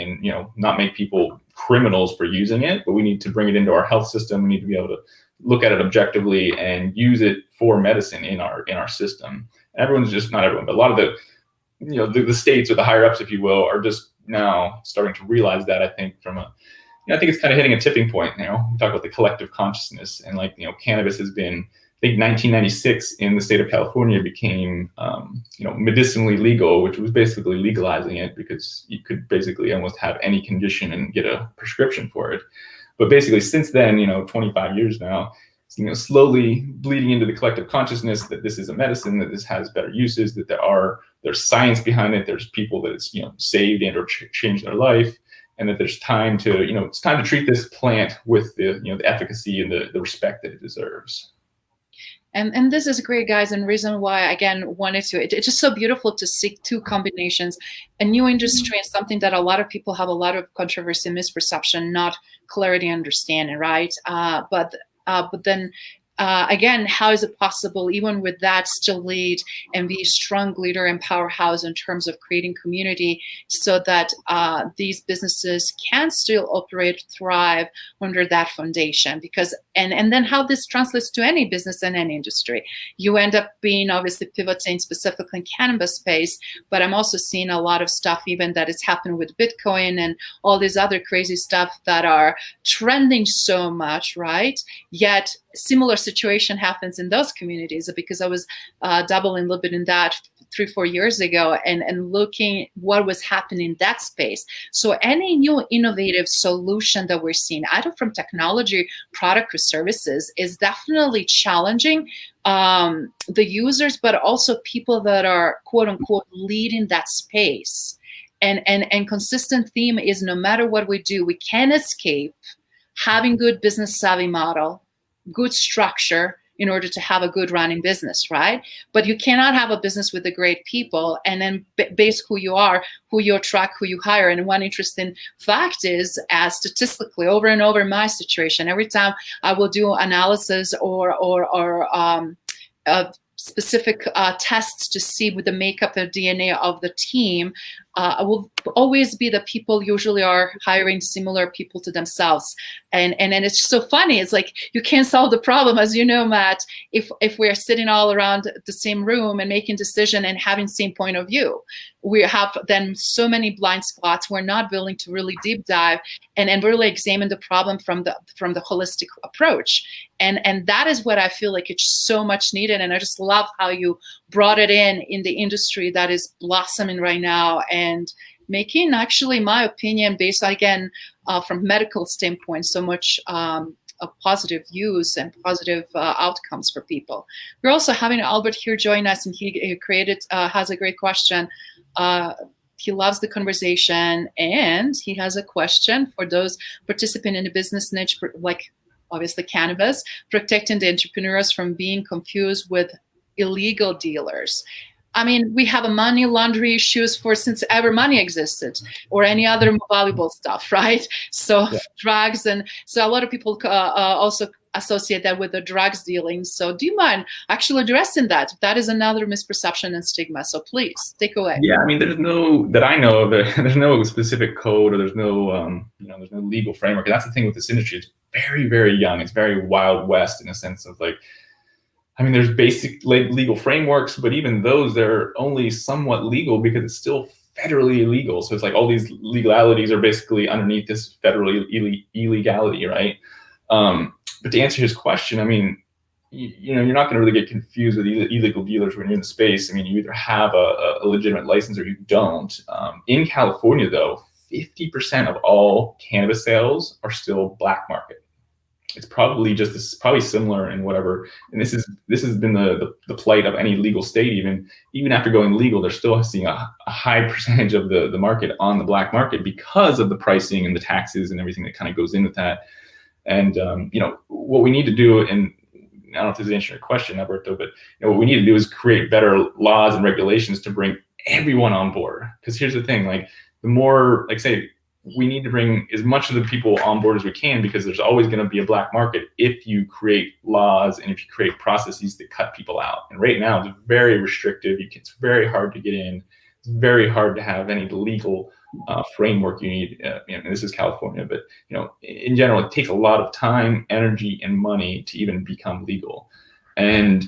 not make people criminals for using it, but we need to bring it into our health system. We need to be able to look at it objectively and use it for medicine in our system. Everyone's just, not everyone, but a lot of the states, or the higher ups, if you will, are just now starting to realize that. I think I think it's kind of hitting a tipping point. We talk about the collective consciousness, and cannabis has been, I think 1996 in the state of California became, medicinally legal, which was basically legalizing it, because you could basically almost have any condition and get a prescription for it. But basically since then, 25 years now, slowly bleeding into the collective consciousness that this is a medicine, that this has better uses, that there's science behind it, there's people that it's saved and or changed their life, and that there's time to it's time to treat this plant with the the efficacy and the respect that it deserves. And this is great, guys, and reason why, again, wanted to, it's just so beautiful to see 2 combinations, a new industry and something that a lot of people have a lot of controversy, misperception, not clarity, understanding, right? But then again, how is it possible, even with that, still lead and be a strong leader and powerhouse in terms of creating community, so that these businesses can still operate, thrive under that foundation? Because and then how this translates to any business and any industry. You end up being obviously pivoting specifically in cannabis space, but I'm also seeing a lot of stuff even that is happening with Bitcoin and all these other crazy stuff that are trending so much, right? Yet similar situation happens in those communities, because I was dabbling a little bit in that 3-4 years ago and looking what was happening in that space. So any new innovative solution that we're seeing, either from technology, product, or services, is definitely challenging the users, but also people that are quote unquote leading that space. And consistent theme is, no matter what we do, we can't escape having good business savvy model, good structure, in order to have a good running business, right? But you cannot have a business with the great people and then base who you are, who you attract, who you hire. And one interesting fact is, as statistically, over and over in my situation, every time I will do analysis or specific tests to see with the makeup and DNA of the team, will always be the people usually are hiring similar people to themselves. And it's so funny. It's like, you can't solve the problem, as you know, Matt, if we're sitting all around the same room and making decision and having same point of view. We have then so many blind spots. We're not willing to really deep dive and really examine the problem from the holistic approach. And that is what I feel like it's so much needed. And I just love how you brought it in the industry that is blossoming right now, and making, actually, my opinion, based again from medical standpoint, so much a positive use and positive outcomes for people. We're also having Albert here join us, and he has a great question. He loves the conversation, and he has a question for those participating in the business niche, like obviously cannabis, protecting the entrepreneurs from being confused with illegal dealers. I mean, we have a money laundering issues since ever money existed, or any other valuable stuff, right? So yeah. Drugs, and so a lot of people also associate that with the drugs dealing. So do you mind actually addressing that? That is another misperception and stigma. So please take away. Yeah, I mean, there's no, that I know of, there's no specific code, or there's no, there's no legal framework. And that's the thing with this industry. It's very, very young. It's very Wild West in a sense of like, I mean, there's basic legal frameworks, but even those, they're only somewhat legal because it's still federally illegal. So it's like all these legalities are basically underneath this federal illegality, right? But to answer his question, I mean, you're not going to really get confused with illegal dealers when you're in the space. I mean, you either have a legitimate license or you don't. In California, though, 50% of all cannabis sales are still black market. It's probably probably similar in whatever. And this has been the plight of any legal state. Even after going legal, they're still seeing a high percentage of the market on the black market because of the pricing and the taxes and everything that kind of goes in with that. And what we need to do, and I don't know if this is answering your question, Alberto, but what we need to do is create better laws and regulations to bring everyone on board. Because here's the thing, like the more, like say, we need to bring as much of the people on board as we can, because there's always going to be a black market if you create laws and if you create processes that cut people out. And right now it's very restrictive. It's very hard to get in. It's very hard to have any legal framework you need. And this is California, but in general, it takes a lot of time, energy, and money to even become legal. And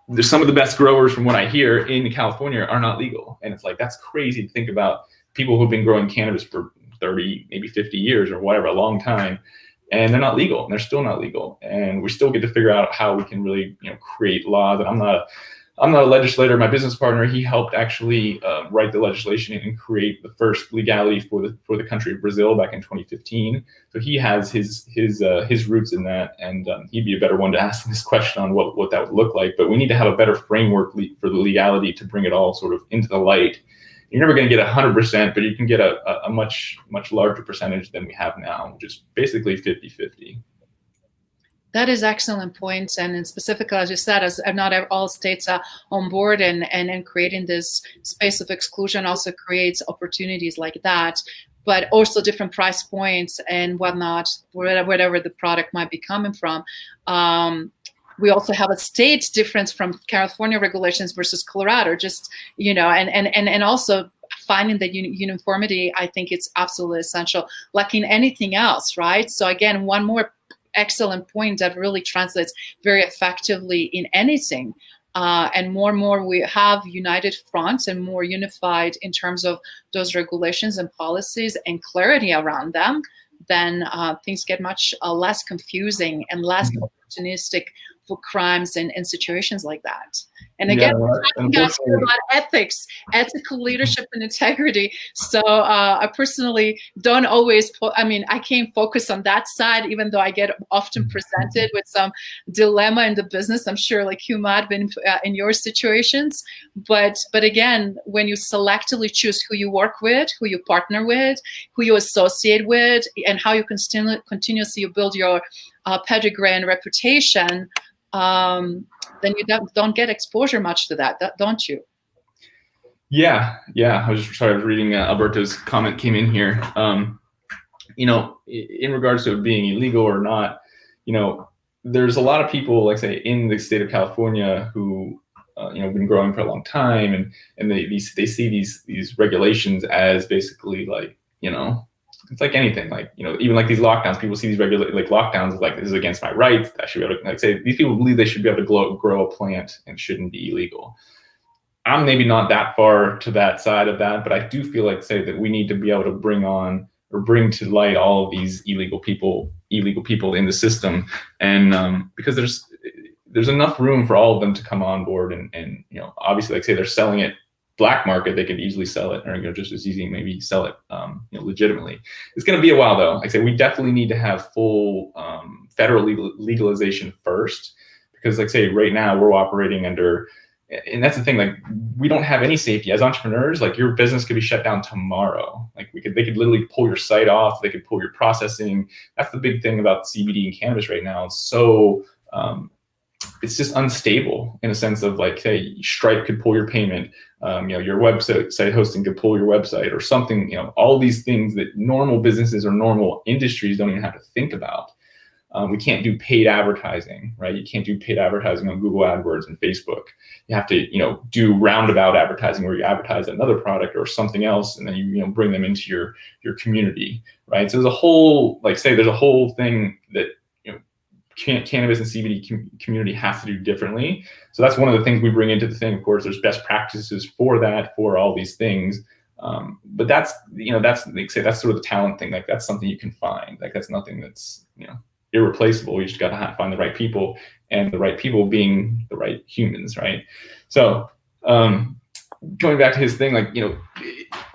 there's some of the best growers, from what I hear, in California are not legal, and it's like that's crazy to think about. People who've been growing cannabis for 30, maybe 50 years or whatever, a long time, and they're not legal, and they're still not legal. And we still get to figure out how we can really, create laws. And I'm not a legislator. My business partner, he helped actually write the legislation and create the first legality for the country of Brazil back in 2015. So he has his roots in that, and he'd be a better one to ask this question on what that would look like. But we need to have a better framework for the legality to bring it all sort of into the light. You're never going to get 100%, but you can get a much, much larger percentage than we have now, which is basically 50-50. That is excellent point. And in specifically, as you said, as not all states are on board, and creating this space of exclusion also creates opportunities like that, but also different price points and whatnot, whatever the product might be coming from. We also have a state difference from California regulations versus Colorado, just, and also finding that uniformity, I think it's absolutely essential, like in anything else, right? So again, one more excellent point that really translates very effectively in anything. And more we have united fronts and more unified in terms of those regulations and policies and clarity around them, then things get much less confusing and less opportunistic for crimes and situations like that. And again, we're talking guys about ethics, ethical leadership, and integrity. So I personally don't always, I can't focus on that side, even though I get often presented with some dilemma in the business. I'm sure like you might have been in your situations. But again, when you selectively choose who you work with, who you partner with, who you associate with, and how you continuously build your pedigree and reputation, then you don't get exposure much to that, don't you? Yeah. I was reading Alberto's comment came in here. In regards to it being illegal or not, there's a lot of people, like say, in the state of California who been growing for a long time, and they see these regulations as basically like, it's like anything, like, even like these lockdowns, people see these lockdowns like, this is against my rights. I should be able to, like, say, these people believe they should be able to grow a plant and shouldn't be illegal. I'm maybe not that far to that side of that, but I do feel like, say, that we need to be able to bring to light all of these illegal people in the system. And because there's enough room for all of them to come on board. And obviously, like say, they're selling it black market, they could easily sell it, or just as easy maybe sell it legitimately. It's going to be a while though. Like I say, we definitely need to have full federal legalization first, because like say right now we're operating under, and that's the thing, like we don't have any safety as entrepreneurs. Like your business could be shut down tomorrow. Like they could literally pull your site off, they could pull your processing. That's the big thing about CBD and cannabis right now. So it's just unstable in a sense of like, say, Stripe could pull your payment, your website hosting could pull your website or something, all these things that normal businesses or normal industries don't even have to think about. We can't do paid advertising, right? You can't do paid advertising on Google AdWords and Facebook. You have to, do roundabout advertising where you advertise another product or something else, and then you bring them into your community, right? So there's a whole, like say, there's a whole thing that cannabis and CBD community has to do differently. So that's one of the things we bring into the thing. Of course, there's best practices for that, for all these things. But that's like say, that's sort of the talent thing. Like that's something you can find. Like that's nothing that's irreplaceable. You just got to find the right people. and the right people being the right humans, right? So going back to his thing, like,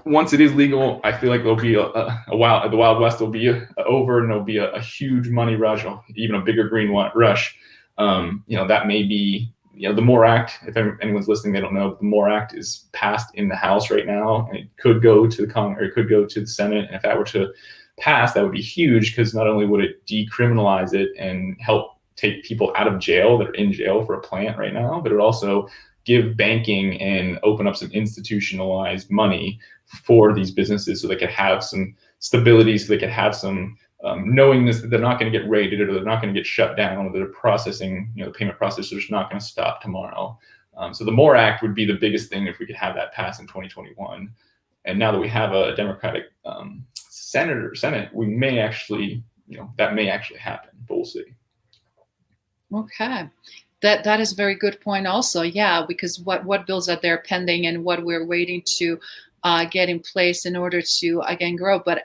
once it is legal, I feel like there'll be the Wild West will be over, and there'll be a huge money rush, or even a bigger green rush. That may be, the MORE Act, if anyone's listening, they don't know, the MORE Act is passed in the House right now, and it could go to the Congress, or it could go to the Senate. And if that were to pass, that would be huge, because not only would it decriminalize it and help take people out of jail that are in jail for a plant right now, but it would also give banking and open up some institutionalized money for these businesses, so they could have some stability, so they could have some knowingness that they're not going to get raided, or they're not going to get shut down, or they're processing, the payment processors not going to stop tomorrow. So the MORE Act would be the biggest thing if we could have that pass in 2021. And now that we have a Democratic Senate, we may actually, that may actually happen, but we'll see. Okay. That is a very good point also. Yeah, because what bills are there pending and what we're waiting to get in place in order to, again, grow. But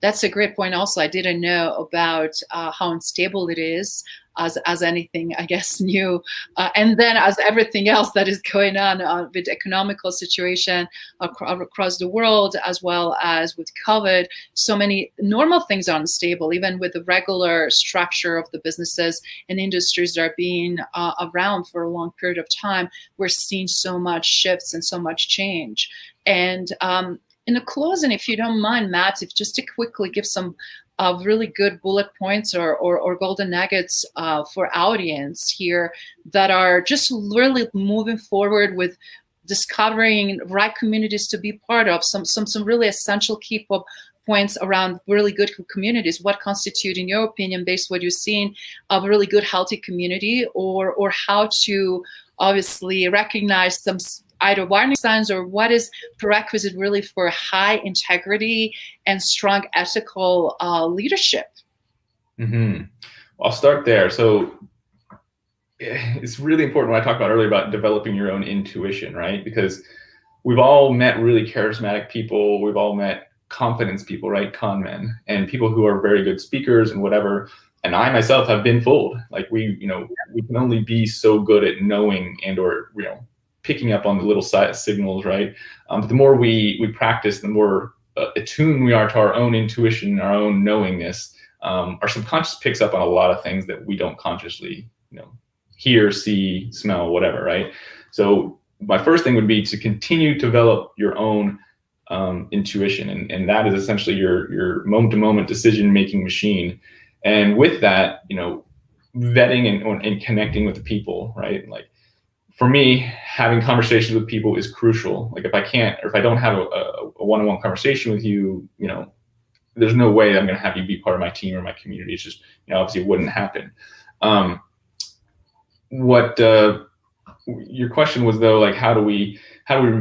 that's a great point also. I didn't know about how unstable it is as anything, I guess, new. And then as everything else that is going on with the economical situation across the world, as well as with COVID, so many normal things are unstable, even with the regular structure of the businesses and industries that are being around for a long period of time. We're seeing so much shifts and so much change. And in the closing, if you don't mind, Matt, if just to quickly give some really good bullet points or golden nuggets for audience here that are just really moving forward with discovering right communities to be part of, some really essential key points around really good communities. What constitute, in your opinion, based on what you've seen, a really good, healthy community, or how to obviously recognize some either warning signs, or what is prerequisite really for high integrity and strong ethical leadership? Mm-hmm. Well, I'll start there. So it's really important what I talked about earlier about developing your own intuition, right? Because we've all met really charismatic people. We've all met confidence people, right? Con men, and people who are very good speakers and whatever. And I myself have been fooled. Like we can only be so good at knowing and or picking up on the little signals, right? But the more we practice, the more attuned we are to our own intuition, our own knowingness. Our subconscious picks up on a lot of things that we don't consciously, hear, see, smell, whatever, right? So my first thing would be to continue to develop your own intuition, and that is essentially your moment-to-moment decision-making machine. And with that, vetting and connecting with the people, right? Like, for me, having conversations with people is crucial. Like if I don't have a one-on-one conversation with you, there's no way I'm going to have you be part of my team or my community. It's just, obviously it wouldn't happen. What your question was though, like how do we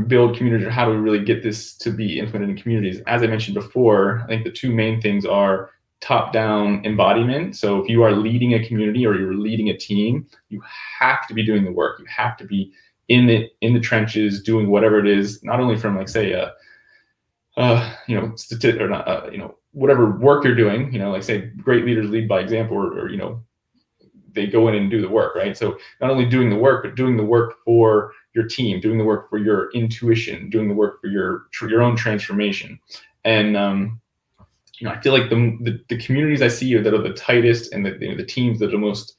build communities, or how do we really get this to be implemented in communities? As I mentioned before, I think the two main things are top-down embodiment. So if you are leading a community or you're leading a team, you have to be doing the work. You have to be in the trenches, doing whatever it is, not only from, like, say, whatever work you're doing, like, say, great leaders lead by example, or they go in and do the work, right? So not only doing the work, but doing the work for your team, doing the work for your intuition, doing the work for your own transformation. And I feel like the communities I see that are the tightest, and the teams that are the most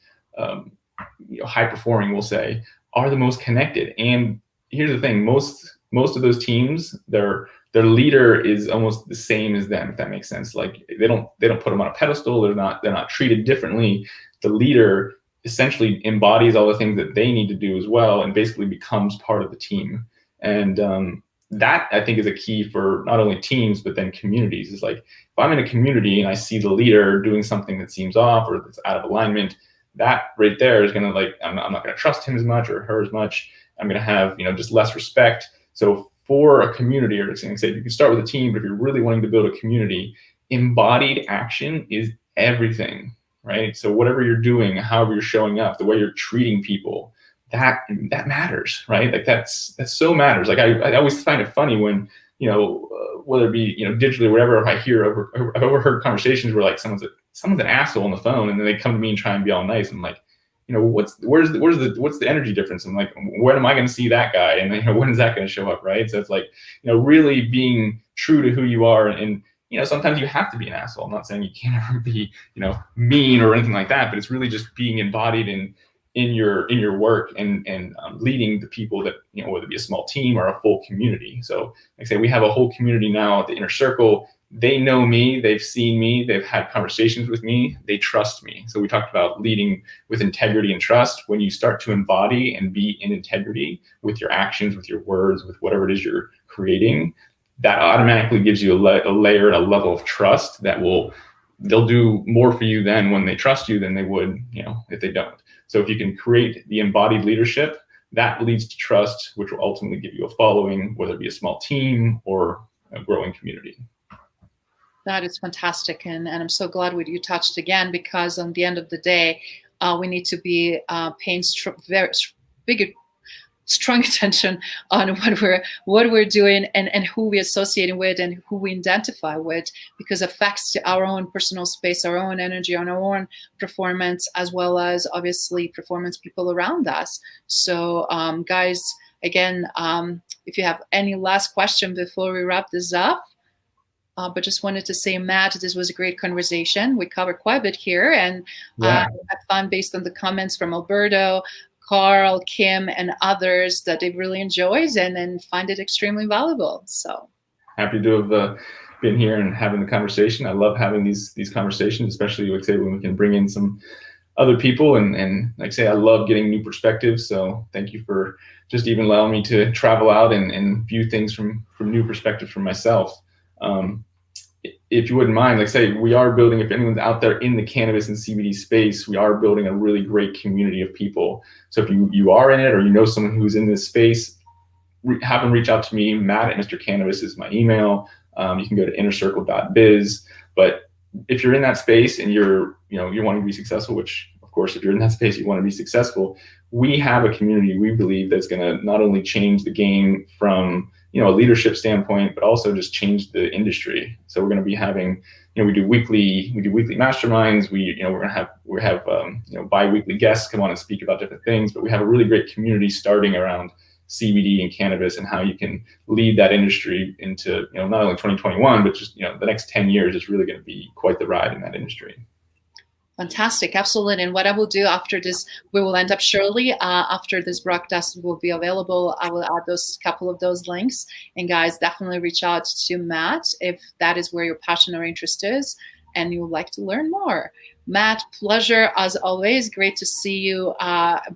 high performing, we'll say, are the most connected. And here's the thing: most of those teams, their leader is almost the same as them, if that makes sense. Like they don't put them on a pedestal. They're not treated differently. The leader essentially embodies all the things that they need to do as well, and basically becomes part of the team. And that, I think, is a key for not only teams, but then communities. Is like, if I'm in a community and I see the leader doing something that seems off or that's out of alignment, that right there is going to, I'm not going to trust him as much or her as much. I'm going to have, just less respect. So for a community, or say, you can start with a team, but if you're really wanting to build a community, embodied action is everything, right? So whatever you're doing, however you're showing up, the way you're treating people, that matters, right? Like that's so matters. Like I always find it funny when, whether it be, digitally or whatever, if I hear I've overheard conversations where like someone's an asshole on the phone, and then they come to me and try and be all nice. I'm like, what's the energy difference? I'm like, when am I going to see that guy? And when is that going to show up, right? So it's like, really being true to who you are. And sometimes you have to be an asshole. I'm not saying you can't ever be, mean or anything like that, but it's really just being embodied in your work and leading the people that, whether it be a small team or a full community. So like I say, we have a whole community now at the Inner Circle. They know me, they've seen me, they've had conversations with me, they trust me. So we talked about leading with integrity and trust. When you start to embody and be in integrity with your actions, with your words, with whatever it is you're creating, that automatically gives you a layer and a level of trust that they'll do more for you then when they trust you than they would, if they don't. So if you can create the embodied leadership, that leads to trust, which will ultimately give you a following, whether it be a small team or a growing community. That is fantastic. And I'm so glad you touched again, because on the end of the day, we need to be paying very big, strong attention on what we're doing and who we're associating with and who we identify with, because it affects our own personal space, our own energy, our own performance, as well as obviously performance people around us. So guys, again, if you have any last question before we wrap this up, but just wanted to say, Matt, this was a great conversation. We covered quite a bit here, and I found, based on the comments from Alberto, Carl, Kim, and others, that they really enjoyed and find it extremely valuable. So happy to have been here and having the conversation. I love having these conversations, especially like say when we can bring in some other people and like say, I love getting new perspectives. So thank you for just even allowing me to travel out and view things from new perspectives for myself. If you wouldn't mind, like say, we are building, if anyone's out there in the cannabis and CBD space, we are building a really great community of people. So if you are in it, or someone who's in this space, have them reach out to me. Matt at Mr. Cannabis is my email. You can go to innercircle.biz. But if you're in that space and you're wanting to be successful, which of course, if you're in that space, you want to be successful, we have a community, we believe, that's going to not only change the game from a leadership standpoint, but also just change the industry. So we're going to be having, we do weekly masterminds. We have bi-weekly guests come on and speak about different things. But we have a really great community starting around CBD and cannabis and how you can lead that industry into not only 2021, but just the next 10 years is really going to be quite the ride in that industry. Fantastic, absolutely. And what I will do after this, we will end up shortly after this broadcast will be available. I will add couple of those links. And guys, definitely reach out to Matt if that is where your passion or interest is and you would like to learn more. Matt, pleasure as always. Great to see you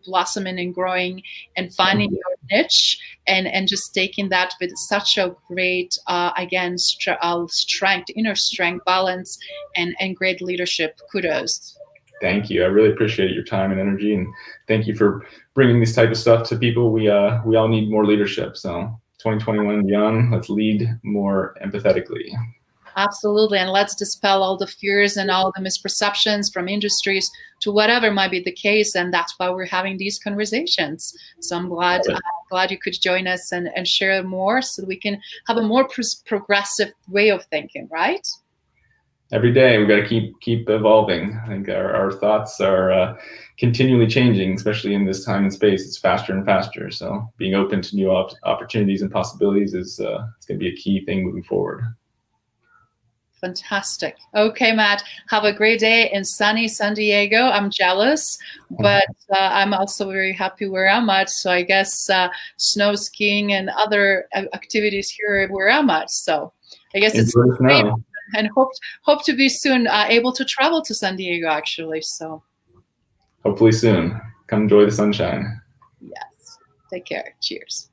blossoming and growing and finding your niche and just taking that with such a great, again, strength, inner strength, balance, and great leadership. Kudos. Thank you. I really appreciate your time and energy, and thank you for bringing this type of stuff to people. We all need more leadership. So 2021 and beyond, let's lead more empathetically. Absolutely. And let's dispel all the fears and all the misperceptions from industries to whatever might be the case. And that's why we're having these conversations. So I'm glad you could join us and share more so that we can have a more progressive way of thinking, right? Every day we've got to keep evolving. I think our thoughts are continually changing, especially in this time and space. It's faster and faster. So being open to new opportunities and possibilities is it's going to be a key thing moving forward. Fantastic. Okay, Matt, have a great day in sunny San Diego. I'm jealous, but I'm also very happy where I'm at. So I guess snow skiing and other activities here where I'm at. So I guess it's great, and hope to be soon able to travel to San Diego, actually. So hopefully soon. Come enjoy the sunshine. Yes. Take care. Cheers.